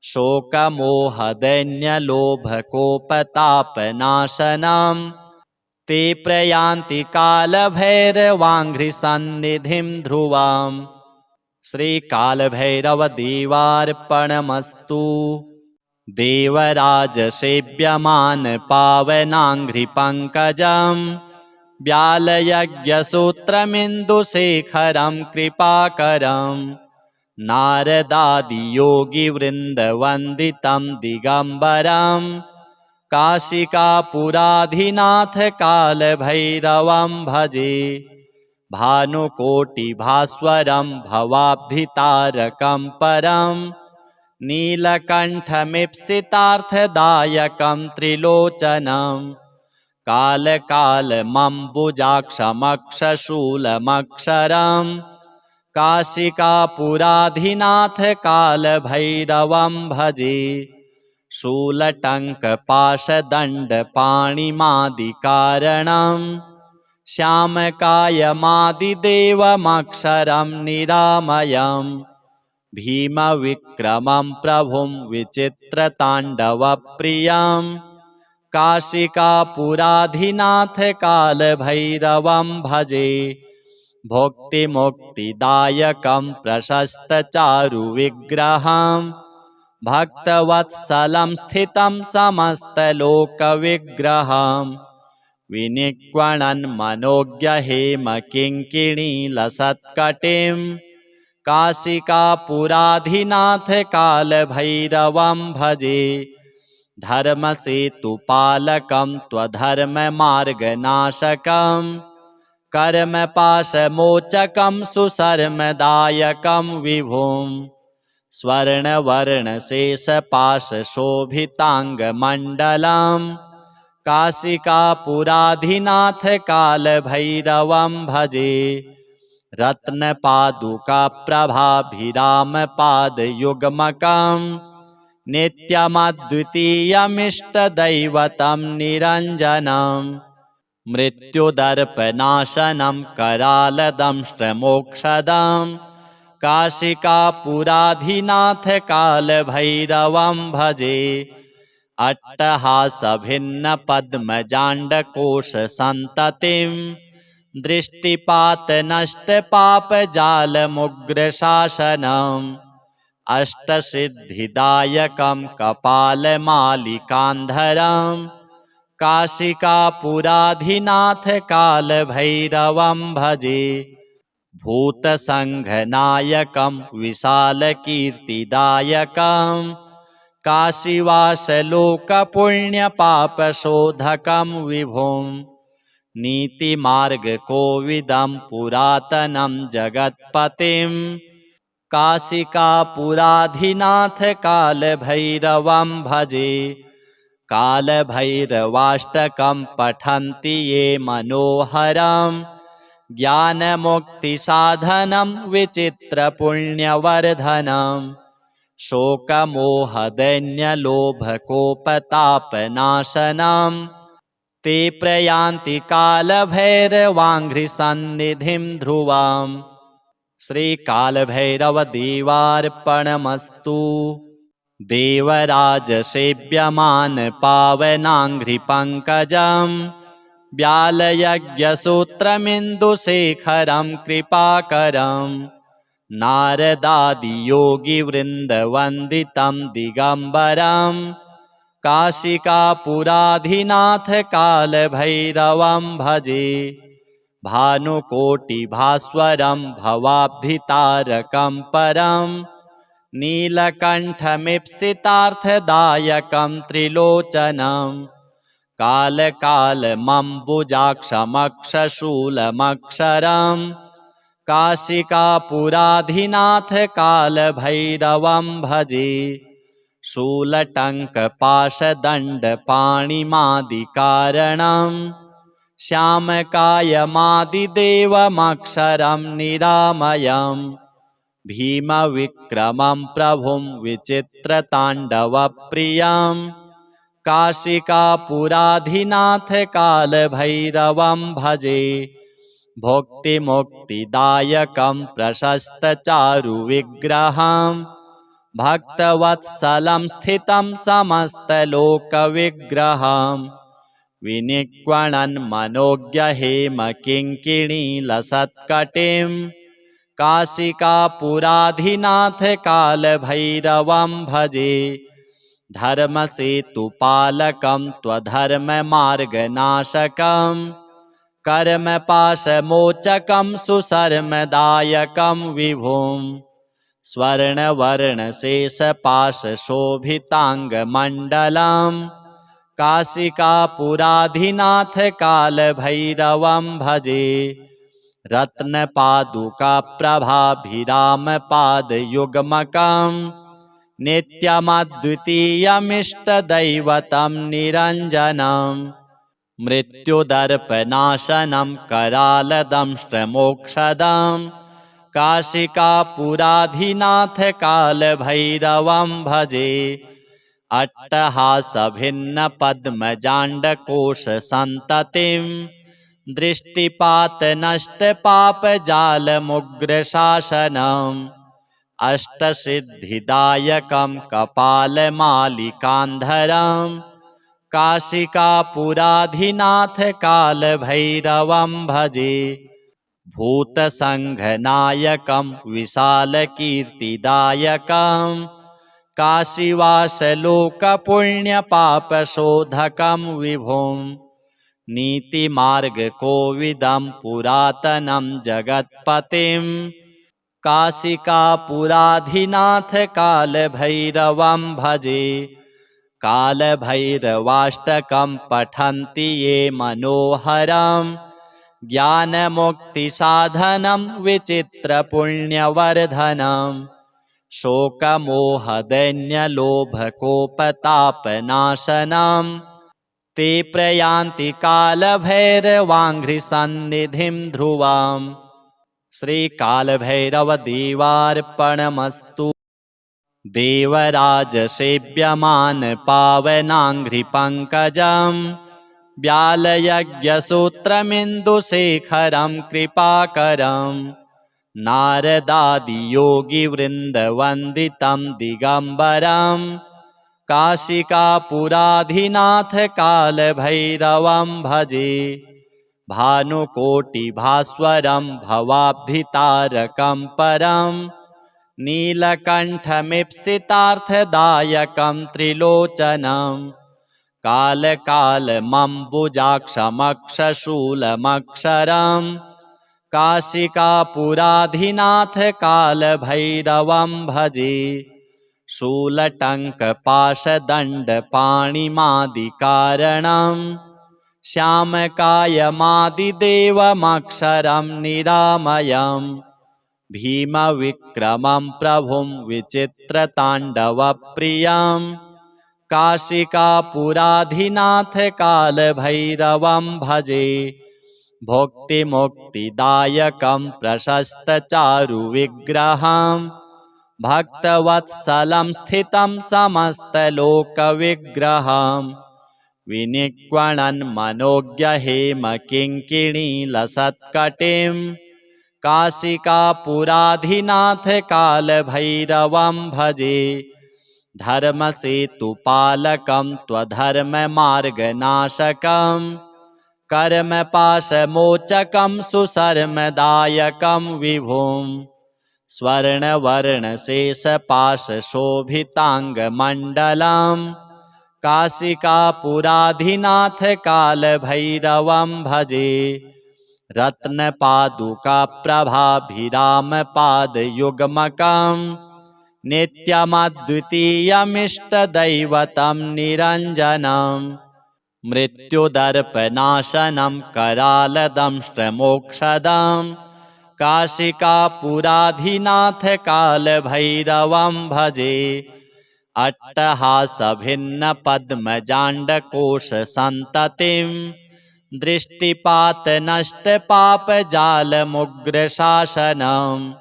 शोकमोहदैन्यलोभकोपतापनाशनम् ते प्रयान्ति कालभैरवाङ्घ्रिसन्निधिं ध्रुवम्। श्रीकालभैरवदेवार्पणमस्तु। देवराजसेव्यमान पावनाङ्घ्रिपङ्कजम् व्यालयज्ञसूत्रमिन्दुशेखरं कृपाकरम् नारदादियोगिवृन्दवन्दितं दिगम्बरम् काशिकापुराधिनाथकालभैरवं भजे। भानुकोटिभास्वरं भवाब्धितारकं परम् नीलकण्ठमीप्सितार्थदायकं त्रिलोचनम् कालकालमम्बुजाक्षमक्षशूलमक्षरम् काशिकापुराधिनाथकालभैरवं भजे। शूलटङ्कपाशदण्डपाणिमादिकारणम् श्यामकायमादिदेवमक्षरं निरामयम् भीमविक्रमं प्रभुं विचित्रताण्डवप्रियम् काशिकापुराधिनाथकालभैरवं भजे। भुक्तिमुक्तिदायकं प्रशस्तचारुविग्रहम् भक्तवत्सलं स्थितं समस्तलोकविग्रहम् विनिक्वणन् मनोज्ञहेमकिङ्किणीलसत्कटिम् काशिकापुराधिनाथ कालभैरवं भजे। धर्मसेतुपालकं त्वधर्ममार्गनाशकं कर्मपाशमोचकं सुशर्मदायकं विभुं। स्वर्णवर्णशेषपाशशोभिताङ्गमण्डलं काशिकापुराधिनाथ कालभैरवं भजे। रत्नपादुकाप्रभाभिरामपादयुग्मकं नित्यमद्वितीयमिष्टदैवतं निरञ्जनं। मृत्युदर्पनाशनं करालदंष्ट्रमोक्षदं काशिकापुराधिनाथ कालभैरवं भजे। अट्टहासभिन्नपद्मजाण्डकोशसन्ततिं दृष्टिपातनष्टपापजालमुग्रशासनम् अष्टसिद्धिदायकं कपालमालिकान्धरं काशिकापुराधिनाथ कालभैरवं भजे। भूतसङ्घनायकं विशालकीर्तिदायकं काशीवासलोकपुण्यपापशोधकं विभुं। नीतिमार्गकोविदं पुरातनं जगत्पतिं काशिकापुराधिनाथ कालभैरवं भजे। कालभैरवाष्टकं पठन्ति ये मनोहरं ज्ञानमुक्तिसाधनं विचित्रपुण्यवर्धनं। शोकमोहदैन्यलोभकोपतापनाशनं ते प्रयान्ति कालभैरवाङ्घ्रिसन्निधिं ध्रुवम्। श्रीकालभैरवदेवार्पणमस्तु। देवराजसेव्यमान पावनाङ्घ्रिपङ्कजं व्यालयज्ञसूत्रमिन्दुशेखरं कृपाकरं नारदादियोगिवृन्दवन्दितं दिगम्बरं काशिकापुराधिनाथ कालभैरवं भजे। भानुकोटिभास्वरं भवाब्धितारकं परं नीलकण्ठमीप्सितार्थदायकं त्रिलोचनं कालकालमम्बुजाक्षमक्षशूलमक्षरं काशिकापुराधिनाथ कालभैरवं भजे। शूलटङ्कपाशदण्डपाणिमादिकारणं श्यामकायमादिदेवमक्षरं निरामयं भीमविक्रमं प्रभुं विचित्रताण्डवप्रियं काशिकापुराधिनाथ कालभैरवं भजे। भुक्तिमुक्तिदायकं प्रशस्तचारुविग्रहं भक्तवत्सलं स्थितं समस्तलोकविग्रहं विनिक्वणन् मनोज्ञहेमकिङ्किणीलसत्कटिं काशिकापुराधिनाथ कालभैरवं भजे। धर्मसेतुपालकं त्वधर्ममार्गनाशकं कर्मपाशमोचकं सुशर्मदायकं विभुं। स्वर्णवर्णशेषपाशशोभिताङ्गमण्डलं काशिकापुराधिनाथ कालभैरवं भजे। रत्नपादुकाप्रभाभिरामपादयुग्मकं नित्यमद्वितीयमिष्टदैवतं निरञ्जनं। मृत्युदर्पनाशनं करालदंष्ट्रमोक्षदं काशिकापुराधिनाथ कालभैरवं भजे। अट्टहासभिन्नपद्मजाण्डकोशसन्ततिं दृष्टिपातनष्टपापजालमुग्रशासनम् अष्टसिद्धिदायकं कपालमालिकान्धरं काशिकापुराधिनाथ कालभैरवं भजे। भूतसङ्घनायकं विशालकीर्तिदायकं काशीवासलोकपुण्यपापशोधकं विभुं। नीतिमार्गकोविदं पुरातनं जगत्पतिं काशिकापुराधिनाथ कालभैरवं भजे। कालभैरवाष्टकं पठन्ति ये मनोहरं ज्ञानमुक्तिसाधनं विचित्रपुण्यवर्धनं। शोकमोहदैन्यलोभकोपतापनाशनं ते प्रयान्ति कालभैरवाङ्घ्रिसन्निधिं ध्रुवम्। श्रीकालभैरवदेवार्पणमस्तु। देवराजसेव्यमान पावनाङ्घ्रिपङ्कजं व्यालयज्ञसूत्रमिन्दुशेखरं कृपाकरं नारदादियोगिवृन्दवन्दितं दिगम्बरं काशिकापुराधिनाथ कालभैरवं भजे। भानुकोटिभास्वरं भवाब्धितारकं परं नीलकण्ठमीप्सितार्थदायकं त्रिलोचनं कालकालमम्बुजाक्षमक्षशूलमक्षरं काशिकापुराधिनाथ कालभैरवं भजे। शूलटङ्कपाशदण्डपाणिमादिकारणं श्यामकायमादिदेवमक्षरं निरामयम् भीमविक्रमं प्रभुं विचित्रताण्डवप्रियं काशिकापुराधिनाथ कालभैरवं भजे। भुक्तिमुक्तिदायकं प्रशस्तचारुविग्रहं भक्तवत्सलं स्थितं समस्तलोकविग्रहं विनिक्वणन् मनोज्ञहेमकिङ्किणीलसत्कटिं काशिकापुराधिनाथ कालभैरवं भजे। धर्मसेतुपालकं त्वधर्ममार्गनाशकं कर्मपाशमोचकं सुशर्मदायकं विभुं स्वर्णवर्णशेषपाशशोभिताङ्गमण्डलं काशिकापुराधिनाथ कालभैरवं भजे। रत्नपादुकाप्रभाभिरामपादयुग्मकं नित्यमद्वितीयमिष्टदैवतं निरञ्जनं मृत्युदर्पनाशनं करालदंष्ट्रमोक्षदं काशिकापुराधिनाथ कालभैरवं भजे। अट्टहासभिन्नपद्मजाण्डकोशसन्ततिं दृष्टिपातनष्टपापजालमुग्रशासनम्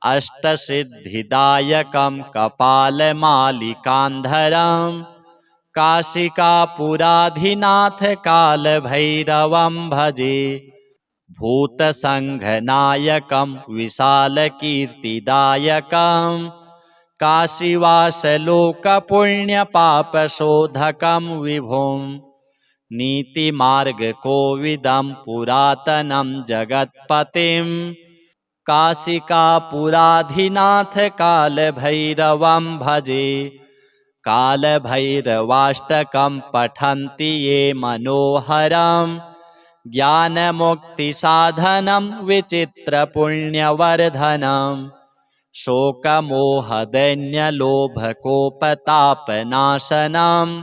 अष्टसिद्धिदायकं कपालमालिकान्धरं काशिकापुराधिनाथ कालभैरवं भजे। भूतसङ्घनायकं विशालकीर्तिदायकं काशीवासलोकपुण्यपापशोधकं विभुं नीतिमार्गकोविदं पुरातनं जगत्पतिं काशिकापुराधिनाथ कालभैरवं भजे। कालभैरवाष्टकं पठन्ति ये मनोहरं ज्ञानमुक्तिसाधनं विचित्रपुण्यवर्धनं शोकमोहदैन्यलोभकोपतापनाशनं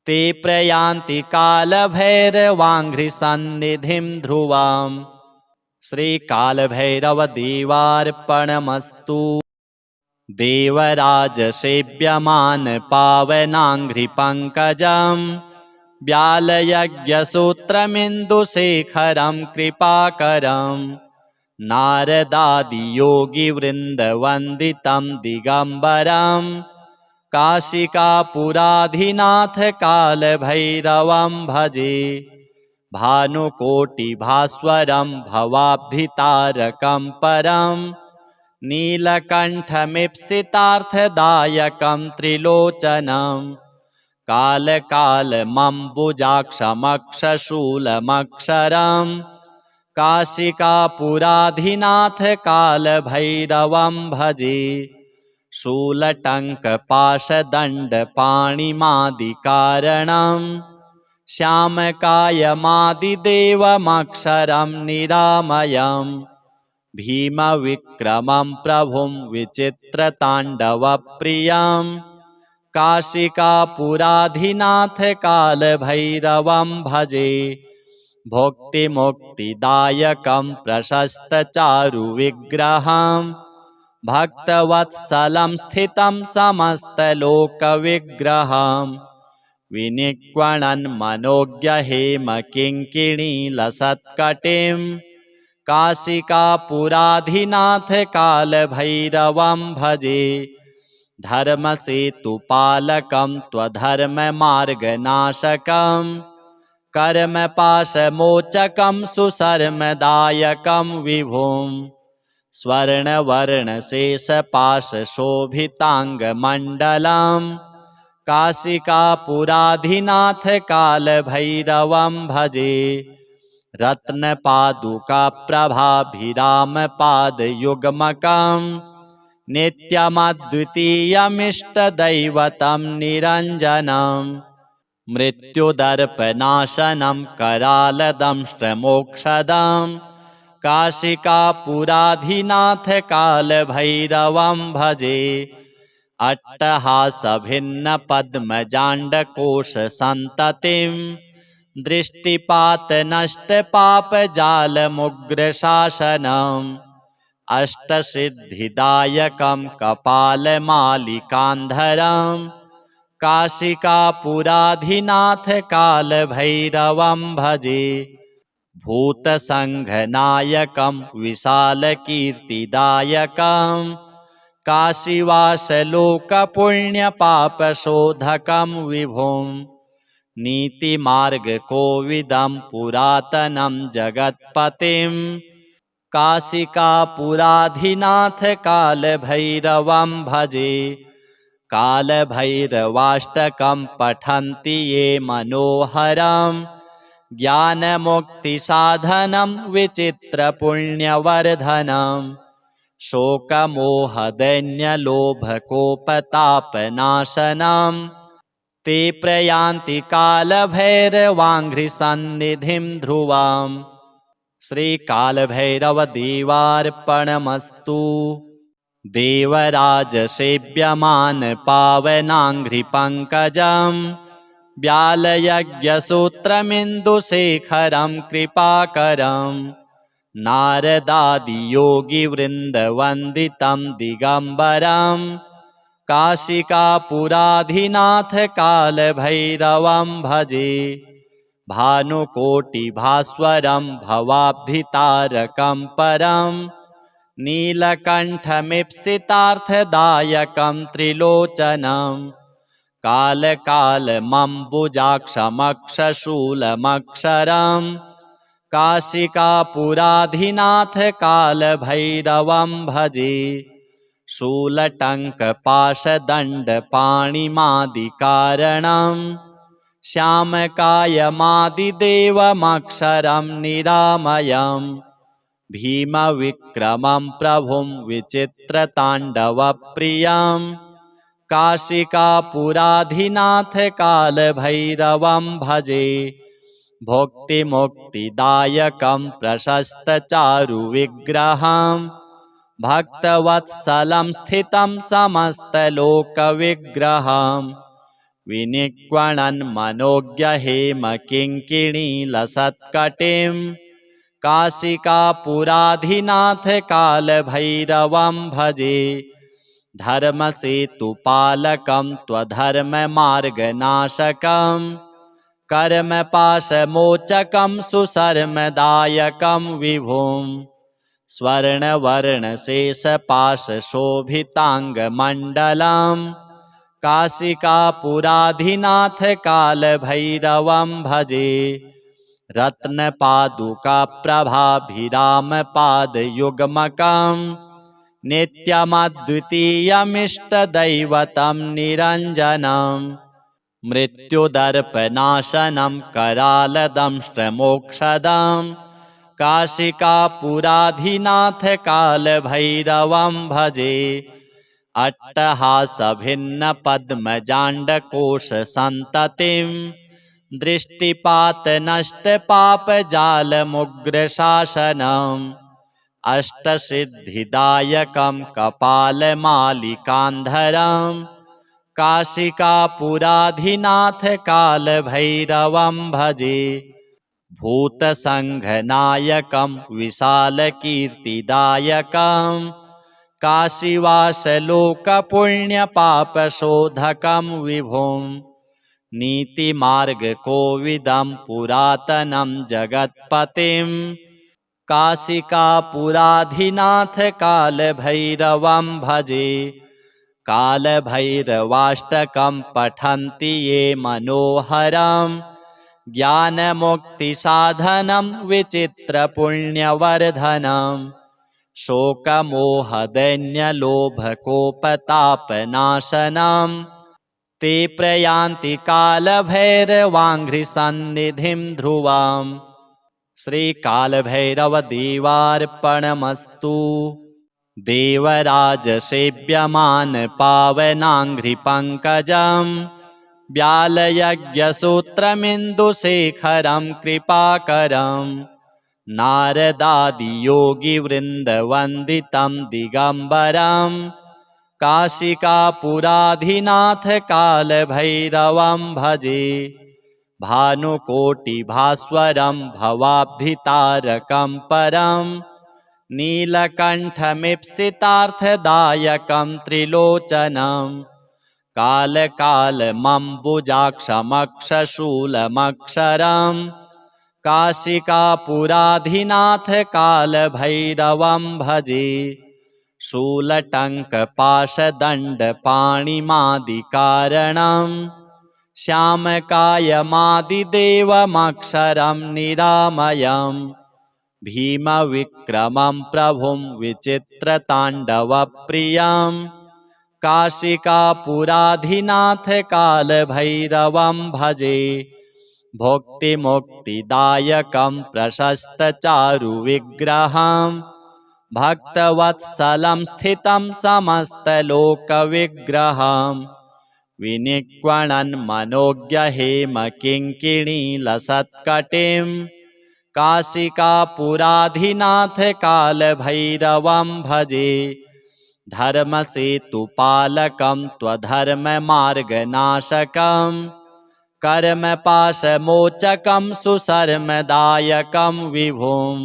ते प्रयान्ति कालभैरवाङ्घ्रिसन्निधिं ध्रुवम्। श्रीकालभैरवदेवार्पणमस्तु। देवराजसेव्यमान पावनाङ्घ्रिपङ्कजं व्यालयज्ञसूत्रमिन्दुशेखरं कृपाकरं नारदादियोगिवृन्दवन्दितं दिगम्बरं काशिकापुराधिनाथ कालभैरवं भजे। भानुकोटिभास्वरं भवाब्धितारकं परं नीलकण्ठमीप्सितार्थदायकं त्रिलोचनं कालकालमम्बुजाक्षमक्षशूलमक्षरं काशिकापुराधिनाथ कालभैरवं भजे। शूलटङ्कपाशदण्डपाणिमादिकारणं श्यामकायमादिदेवमक्षरं निरामयम् भीमविक्रमं प्रभुं विचित्रताण्डवप्रियं काशिकापुराधिनाथकालभैरवं भजे भुक्तिमुक्तिदायकं प्रशस्तचारुविग्रहं भक्तवत्सलं स्थितं समस्तलोकविग्रहं विनिक्वणन् मनोज्ञहेमकिङ्किणीलसत्कटिं काशिकापुराधिनाथकालभैरवं भजे धर्मसेतुपालकं त्वधर्ममार्गनाशकं कर्मपाशमोचकं सुशर्मदायकं विभुं स्वर्णवर्णशेषपाशशोभिताङ्गमण्डलं काशिकापुराधिनाथकालभैरवं भजे रत्नपादुकाप्रभाभिरामपादयुग्मकं नित्यमद्वितीयमिष्टदैवतं निरञ्जनं मृत्युदर्पनाशनं करालदंष्ट्रमोक्षदं काशिकापुराधिनाथकालभैरवं भजे अट्टहासभिन्नपद्मजाण्डकोशसन्ततिं दृष्टिपातनष्टपापजालमुग्रशासनम् अष्टसिद्धिदायकं कपालमालिकान्धरं काशिकापुराधिनाथकालभैरवं भजे भूतसङ्घनायकं विशालकीर्तिदायकं काशीवासलोकपुण्यपापशोधकं विभुं नीतिमार्गकोविदं पुरातनं जगत्पतिं काशिकापुराधिनाथकालभैरवं भजे कालभैरवाष्टकं पठन्ति ये मनोहरं ज्ञानमुक्तिसाधनं विचित्रपुण्यवर्धनं शोकमोहदैन्यलोभकोपतापनाशनं ते प्रयान्ति कालभैरवाङ्घ्रिसन्निधिं ध्रुवम् श्रीकालभैरवदेवार्पणमस्तु देवराजसेव्यमान पावनाङ्घ्रिपङ्कजं व्यालयज्ञसूत्रमिन्दुशेखरं कृपाकरं नारदादियोगिवृन्दवन्दितं दिगम्बरं काशिकापुराधिनाथकालभैरवं भजे भानुकोटिभास्वरं भवाब्धितारकं परं नीलकण्ठमीप्सितार्थदायकं त्रिलोचनं कालकालमम्बुजाक्षमक्षशूलमक्षरं काशिकापुराधिनाथकालभैरवं भजे शूलटङ्कपाशदण्डपाणिमादिकारणं श्यामकायमादिदेवमक्षरं निरामयं भीमविक्रमं प्रभुं विचित्रताण्डवप्रियं काशिकापुराधिनाथकालभैरवं भजे भुक्तिमुक्तिदायकं प्रशस्तचारुविग्रहं भक्तवत्सलं स्थितं समस्तलोकविग्रहं विनिक्वणन् मनोज्ञहेमकिङ्किणीलसत्कटिं काशिकापुराधिनाथकालभैरवं भजे धर्मसेतुपालकं त्वधर्ममार्गनाशकं कर्मपाशमोचकं सुशर्मदायकं विभुं स्वर्णवर्णशेषपाशशोभिताङ्गमण्डलं काशिकापुराधिनाथकालभैरवं भजे रत्नपादुकाप्रभाभिरामपादयुग्मकं नित्यमद्वितीयमिष्टदैवतं निरञ्जनं मृत्युदर्पनाशनं करालदंष्ट्रमोक्षदं काशिकापुराधिनाथकालभैरवं भजे अट्टहासभिन्नपद्मजाण्डकोशसन्ततिं दृष्टिपातनष्टपापजालमुग्रशासनम् अष्टसिद्धिदायकं कपालमालिकान्धरं काशिकापुराधिनाथ कालभैरवं भजे। भूतसङ्घनायकं विशालकीर्तिदायकं काशीवासलोकपुण्यपापशोधकं विभुं। नीतिमार्गकोविदं पुरातनं जगत्पतिं काशिकापुराधिनाथ कालभैरवं भजे। कालभैरवाष्टकं पठन्ति ये मनोहरं ज्ञानमुक्तिसाधनं विचित्रपुण्यवर्धनं। शोकमोहदैन्यलोभकोपतापनाशनं ते प्रयान्ति कालभैरवाङ्घ्रिसन्निधिं ध्रुवम्। श्रीकालभैरवदेवार्पणमस्तु। देवराजसेव्यमान पावनाङ्घ्रिपङ्कजं व्यालयज्ञसूत्रमिन्दुशेखरं कृपाकरं नारदादियोगिवृन्दवन्दितं दिगम्बरं काशिकापुराधिनाथ कालभैरवं भजे। भानुकोटिभास्वरं भवाब्धितारकं परं नीलकण्ठमीप्सितार्थदायकं त्रिलोचनं कालकालमम्बुजाक्षमक्षशूलमक्षरं काशिकापुराधिनाथ कालभैरवं भजे। शूलटङ्कपाशदण्डपाणिमादिकारणं श्यामकायमादिदेवमक्षरं निरामयम् भीमविक्रमं प्रभुं विचित्रताण्डवप्रियं काशिकापुराधिनाथ कालभैरवं भजे। भुक्तिमुक्तिदायकं प्रशस्तचारुविग्रहं भक्तवत्सलं स्थितं समस्तलोकविग्रहं विनिक्वणन् मनोज्ञहेमकिङ्किणीलसत्कटिं काशिकापुराधिनाथ कालभैरवं भजे। धर्मसेतुपालकं त्वधर्ममार्गनाशकं कर्मपाशमोचकं सुशर्मदायकं विभुं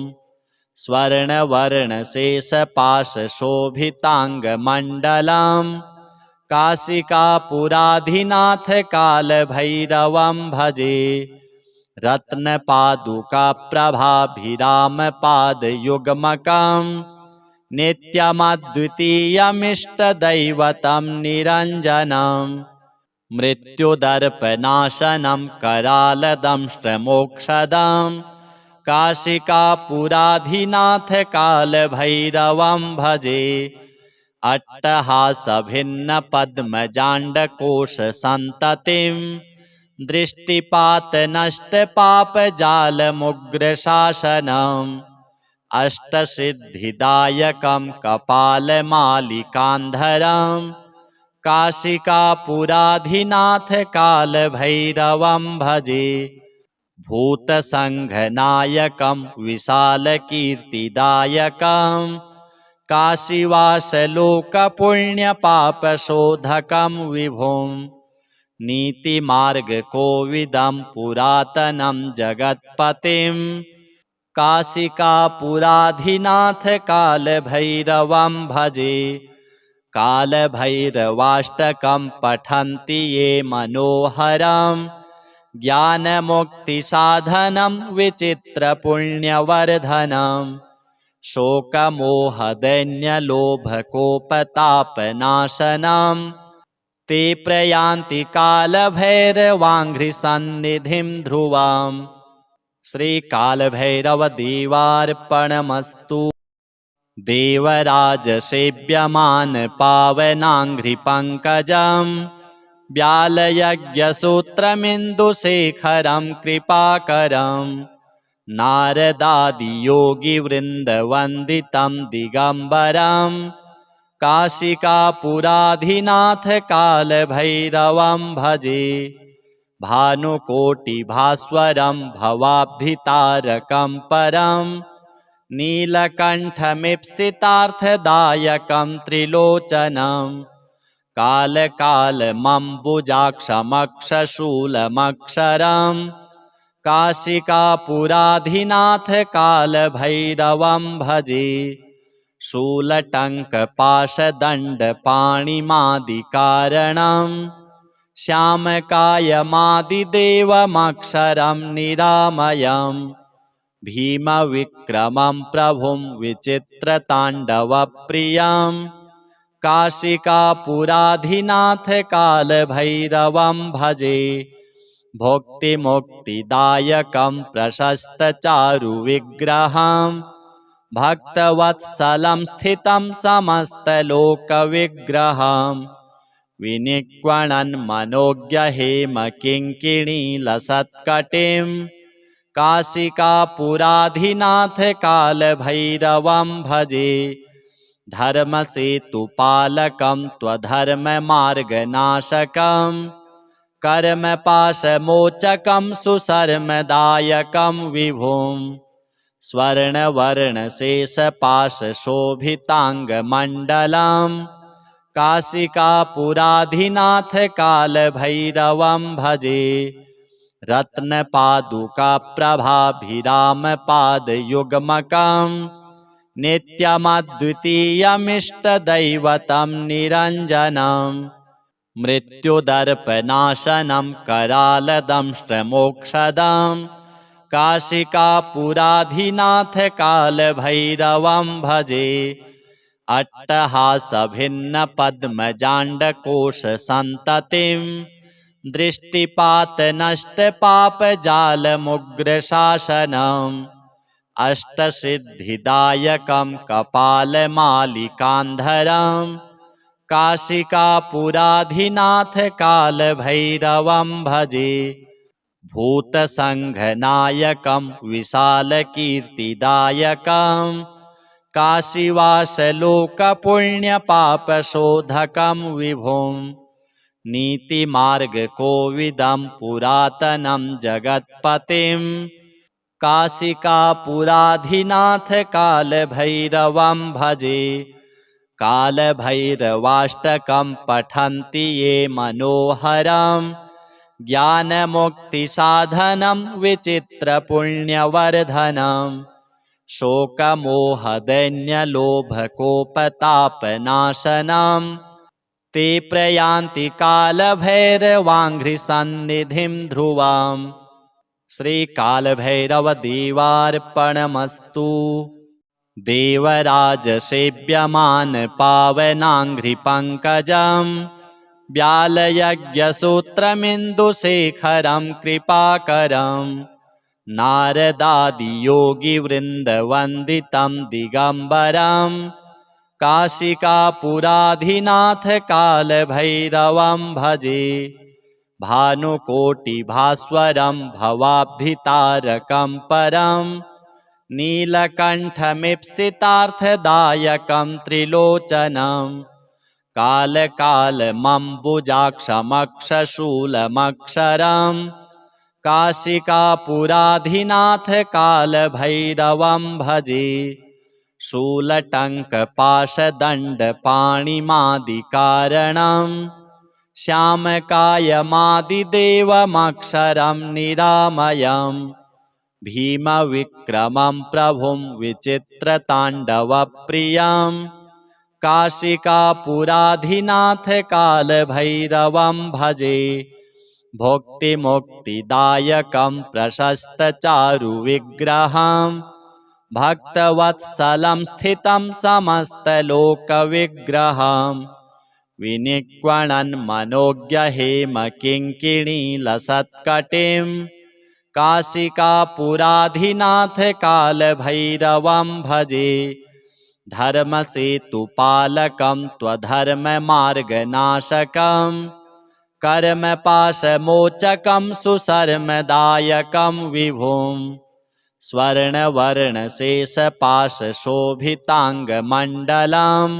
स्वर्णवर्णशेषपाशशोभिताङ्गमण्डलं काशिकापुराधिनाथ कालभैरवं भजे। रत्नपादुकाप्रभाभिरामपादयुग्मकं नित्यमद्वितीयमिष्टदैवतं निरञ्जनं मृत्युदर्पनाशनं करालदंष्ट्रमोक्षदं काशिकापुराधिनाथ कालभैरवं भजे। अट्टहासभिन्नपद्मजाण्डकोशसन्ततिं दृष्टिपातनष्टपापजालमुग्रशासनम् अष्टसिद्धिदायकं कपालमालिकान्धरं काशिकापुराधिनाथ कालभैरवं भजे। भूतसङ्घनायकं विशालकीर्तिदायकं काशीवासलोकपुण्यपापशोधकं विभुं नीतिमार्गकोविदं पुरातनं जगत्पतिं काशिकापुराधिनाथ कालभैरवं भजे। कालभैरवाष्टकं पठन्ति ये मनोहरं ज्ञानमुक्तिसाधनं विचित्रपुण्यवर्धनं शोकमोहदैन्यलोभकोपतापनाशनं ते प्रयान्ति कालभैरवाङ्घ्रिसन्निधिं ध्रुवम्। श्रीकालभैरवदेवार्पणमस्तु। देवराजसेव्यमान पावनाङ्घ्रिपङ्कजं व्यालयज्ञसूत्रमिन्दुशेखरं कृपाकरं नारदादियोगिवृन्दवन्दितं दिगम्बरं काशिकापुराधिनाथ कालभैरवं भजे। भानुकोटिभास्वरं भवाब्धितारकं परं नीलकण्ठमीप्सितार्थदायकं त्रिलोचनं कालकालमम्बुजाक्षमक्षशूलमक्षरम् काशिकापुराधिनाथ कालभैरवं भजे शूलटङ्कपाशदण्डपाणिमादिकारणं श्यामकायमादिदेवमक्षरं निरामयम् भीमविक्रमं प्रभुं विचित्रताण्डवप्रियं काशिकापुराधिनाथ कालभैरवं भजे भुक्तिमुक्तिदायकं प्रशस्तचारुविग्रहं भक्तवत्सलं स्थितं समस्तलोकविग्रहं विनिक्वणन् मनोज्ञहेमकिङ्किणीलसत्कटिं काशिकापुराधिनाथ कालभैरवं भजे धर्मसेतुपालकं त्वधर्ममार्गनाशकं कर्मपाशमोचकं सुशर्मदायकं विभुं स्वर्णवर्णशेषपाशशोभिताङ्गमण्डलं काशिकापुराधिनाथ कालभैरवं भजे रत्नपादुकाप्रभाभिरामपादयुग्मकं नित्यमद्वितीयमिष्टदैवतं निरञ्जनं मृत्युदर्पनाशनं करालदंष्ट्रमोक्षदं काशिकापुराधिनाथ कालभैरवं भजे अट्टहासभिन्नपद्मजाण्डकोशसन्ततिं दृष्टिपातनष्टपापजालमुग्रशासनम् अष्टसिद्धिदायकं कपालमालिकान्धरं काशिकापुराधिनाथ कालभैरवं भजे भूतसङ्घनायकं विशालकीर्तिदायकं काशीवासलोकपुण्यपापशोधकं विभुं नीतिमार्गकोविदं पुरातनं जगत्पतिं काशिकापुराधिनाथ कालभैरवं भजे कालभैरवाष्टकं पठन्ति ये मनोहरं ज्ञानमुक्तिसाधनं विचित्रपुण्यवर्धनं शोकमोहदैन्यलोभकोपतापनाशनं ते प्रयान्ति कालभैरवाङ्घ्रिसन्निधिं ध्रुवम् श्रीकालभैरवदेवार्पणमस्तु देवराजसेव्यमान पावनाङ्घ्रिपङ्कजं व्यालयज्ञसूत्रमिन्दुशेखरं कृपाकरं नारदादियोगिवृन्दवन्दितं दिगम्बरं काशिकापुराधिनाथ कालभैरवं भजे भानुकोटिभास्वरं भवाब्धितारकं परं नीलकण्ठमीप्सितार्थदायकं त्रिलोचनं कालकालमम्बुजाक्षमक्षशूलमक्षरं काशिकापुराधिनाथ कालभैरवं भजे शूलटङ्कपाशदण्डपाणिमादिकारणं श्यामकायमादिदेवमक्षरं निरामयम् भीमविक्रमं प्रभुं विचित्रताण्डवप्रियं काशिकापुराधिनाथ कालभैरवं भजे भुक्तिमुक्तिदायकं प्रशस्तचारुविग्रहं भक्तवत्सलं स्थितं समस्तलोकविग्रहं विनिक्वणन् मनोज्ञहेमकिङ्किणीलसत्कटिं काशिकापुराधिनाथ कालभैरवं भजे धर्मसेतुपालकं त्वधर्ममार्गनाशकं कर्मपाशमोचकं सुशर्मदायकं विभुं स्वर्णवर्णशेषपाशशोभिताङ्गमण्डलं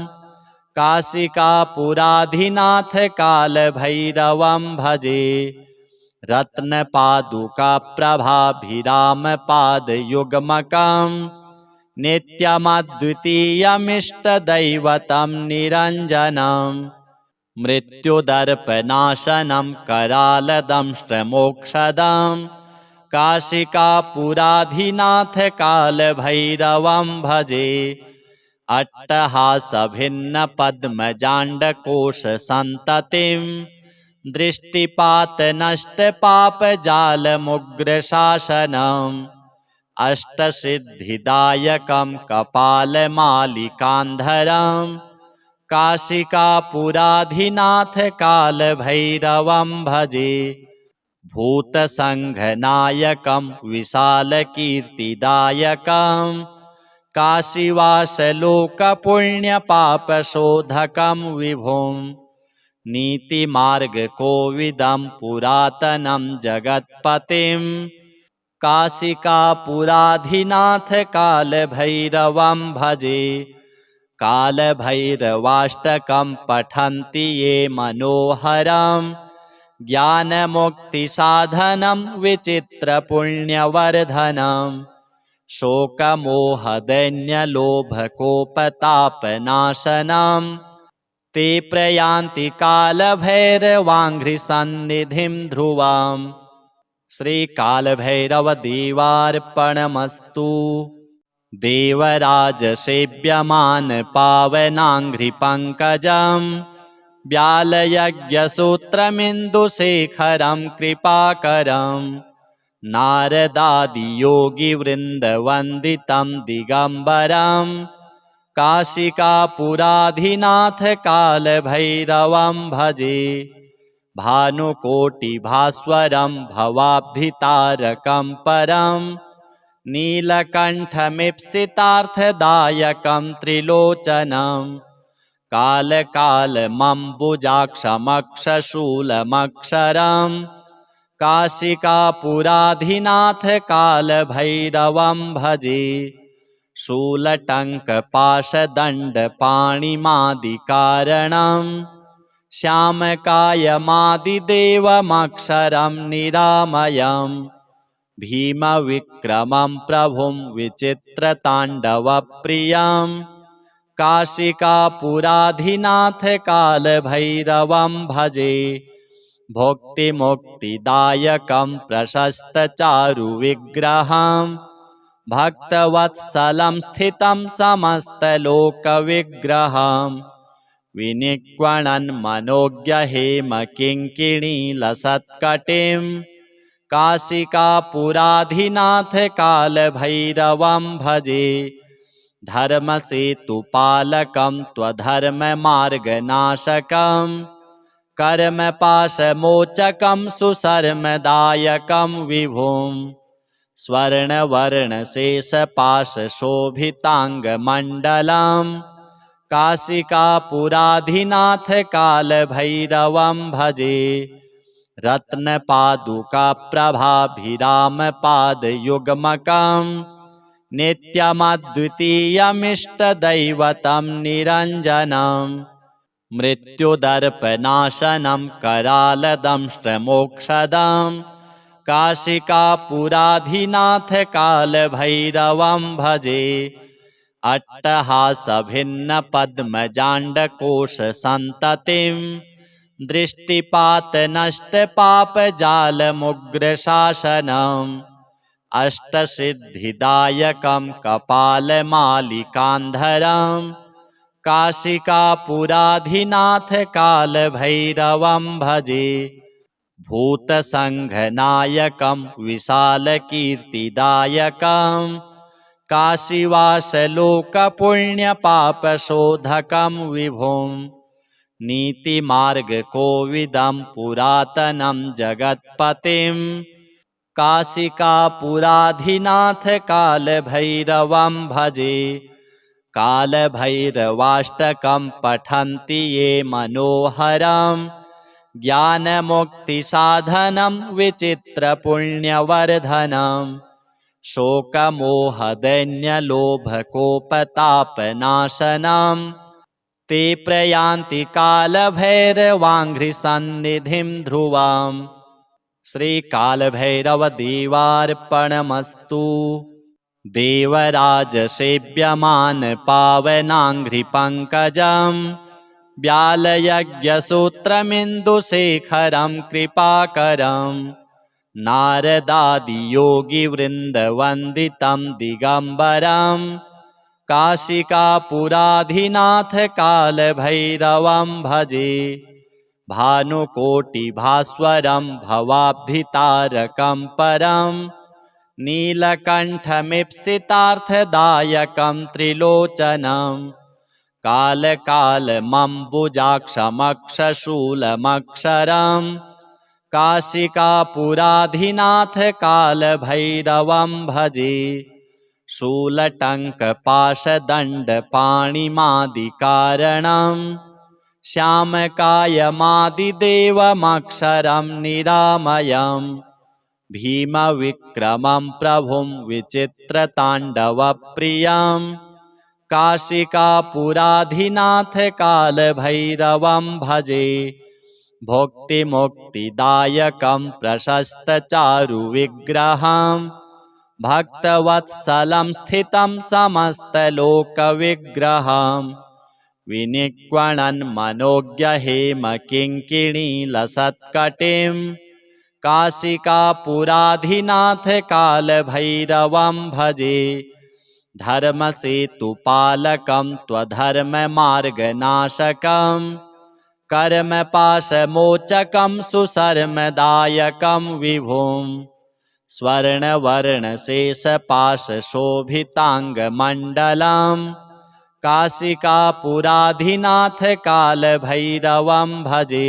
काशिकापुराधिनाथ कालभैरवं भजे रत्नपादुकाप्रभाभिरामपादयुग्मकं नित्यमद्वितीयमिष्टदैवतं निरञ्जनम् मृत्युदर्पनाशनं करालदंष्ट्रमोक्षदं काशिकापुराधिनाथ कालभैरवं भजे अट्टहासभिन्नपद्मजाण्डकोशसन्ततिं दृष्टिपातनष्टपापजालमुग्रशासनम् अष्टसिद्धिदायकं कपालमालिकान्धरं काशिकापुराधिनाथ कालभैरवं भजे भूतसङ्घनायकं विशालकीर्तिदायकं काशीवासलोकपुण्यपापशोधकं विभुं नीतिमार्गकोविदं पुरातनं जगत्पतिं काशिकापुराधिनाथ कालभैरवं भजे कालभैरवाष्टकं पठन्ति ये मनोहरं ज्ञानमुक्तिसाधनं विचित्रपुण्यवर्धनम् शोकमोहदैन्यलोभकोपतापनाशनं ते प्रयान्ति कालभैरवाङ्घ्रिसन्निधिं ध्रुवम् श्रीकालभैरवदेवार्पणमस्तु देवराजसेव्यमान पावनाङ्घ्रिपङ्कजं व्यालयज्ञसूत्रमिन्दुशेखरं कृपाकरं नारदादियोगिवृन्दवन्दितं दिगम्बरं काशिकापुराधिनाथ कालभैरवं भजे भानुकोटिभास्वरं भवाब्धितारकं परं नीलकण्ठमीप्सितार्थदायकं त्रिलोचनं कालकालमम्बुजाक्षमक्षशूलमक्षरं काशिकापुराधिनाथ कालभैरवं भजे शूलटङ्कपाशदण्डपाणिमादिकारणं श्यामकायमादिदेवमक्षरं निरामयम् भीमविक्रमं प्रभुं विचित्रताण्डवप्रियं काशिकापुराधिनाथ कालभैरवं भजे भुक्तिमुक्तिदायकं प्रशस्तचारुविग्रहं भक्तवत्सलं स्थितं समस्तलोकविग्रहं विनिक्वणन् मनोज्ञहेमकिङ्किणीलसत्कटिं काशिकापुराधिनाथ कालभैरवं भजे धर्मसेतुपालकं त्वधर्ममार्गनाशकं कर्मपाशमोचकं सुशर्मदायकं विभुं स्वर्णवर्णशेषपाशशोभिताङ्गमण्डलं काशिकापुराधिनाथ कालभैरवं भजे रत्नपादुकाप्रभाभिरामपादयुग्मकं नित्यमद्वितीयमिष्टदैवतं निरञ्जनं मृत्युदर्पनाशनं करालदंष्ट्रमोक्षदं काशिकापुराधिनाथ कालभैरवं भजे अट्टहासभिन्नपद्मजाण्डकोशसन्ततिं दृष्टिपातनष्टपापजालमुग्रशासनम् अष्टसिद्धिदायकं कपालमालिकान्धरं काशिकापुराधिनाथ कालभैरवं भजे भूतसङ्घनायकं विशालकीर्तिदायकं काशीवासलोकपुण्यपापशोधकं विभुं नीतिमार्गकोविदं पुरातनं जगत्पतिं काशिकापुराधिनाथ कालभैरवं भजे कालभैरवाष्टकं पठन्ति ये मनोहरं ज्ञानमुक्तिसाधनं विचित्रपुण्यवर्धनं शोकमोहदैन्यलोभकोपतापनाशनं ते प्रयान्ति कालभैरवाङ्घ्रिसन्निधिं ध्रुवम् श्रीकालभैरवदेवार्पणमस्तु। देवराजसेव्यमानपावनाङ्घ्रिपङ्कजं व्यालयज्ञसूत्रमिन्दुशेखरं कृपाकरं नारदादियोगिवृन्दवन्दितं दिगम्बरं काशिकापुराधिनाथकालभैरवं भजे भानुकोटिभास्वरं भवाब्धितारकं परं नीलकण्ठमीप्सितार्थदायकं त्रिलोचनं कालकालमम्बुजाक्षमक्षशूलमक्षरं काशिकापुराधिनाथकालभैरवं भजे शूलटङ्कपाशदण्डपाणिमादिकारणं श्यामकायमादिदेवमक्षरं निरामयम् भीमविक्रमं प्रभुं विचित्रताण्डवप्रियं काशिकापुराधिनाथकालभैरवं भजे भुक्तिमुक्तिदायकं प्रशस्तचारुविग्रहं भक्तवत्सलं स्थितं समस्तलोकविग्रहं विनिक्वणन् मनोज्ञहेमकिङ्किणीलसत्कटिं काशिकापुराधिनाथकालभैरवं भजे धर्मसेतुपालकं त्वधर्ममार्गनाशकं कर्मपाशमोचकं सुशर्मदायकं विभुं स्वर्णवर्णशेषपाशशोभिताङ्गमण्डलं काशिकापुराधिनाथकालभैरवं भजे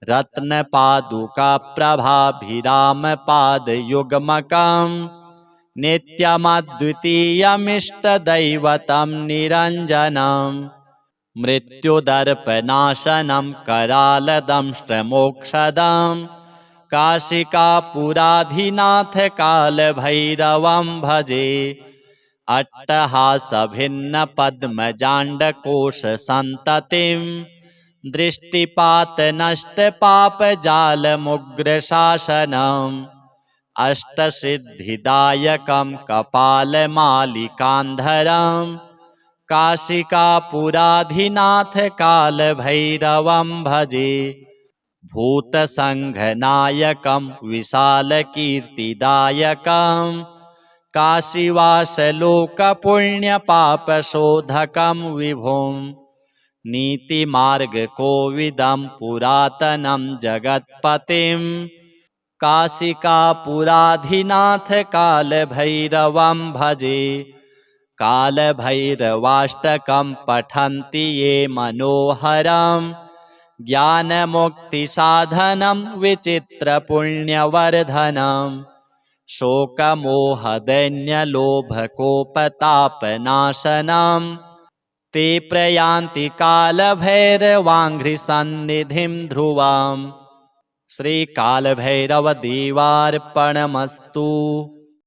रत्नपादुकाप्रभाभिरामपादयुग्मकं नित्यमद्वितीयमिष्टदैवतं निरञ्जनं मृत्युदर्पनाशनं करालदंष्ट्रमोक्षदं काशिकापुराधिनाथकालभैरवं भजे अट्टहासभिन्नपद्मजाण्डकोशसन्ततिं दृष्टिपातनष्टपापजालमुग्रशासनम् अष्टसिद्धिदायकं कपालमालिकान्धरं काशिकापुराधिनाथकालभैरवं भजे भूतसङ्घनायकं विशालकीर्तिदायकं काशीवासलोकपुण्यपापशोधकं विभुं नीतिमार्गकोविदं पुरातनं जगत्पतिं काशिकापुराधिनाथकालभैरवं भजे कालभैरवाष्टकं पठन्ति ये मनोहरं ज्ञानमुक्तिसाधनं विचित्रपुण्यवर्धनं शोकमोहदैन्यलोभकोपतापनाशनं ते प्रयान्ति कालभैरवाङ्घ्रिसन्निधिं ध्रुवम् श्रीकालभैरवदेवार्पणमस्तु।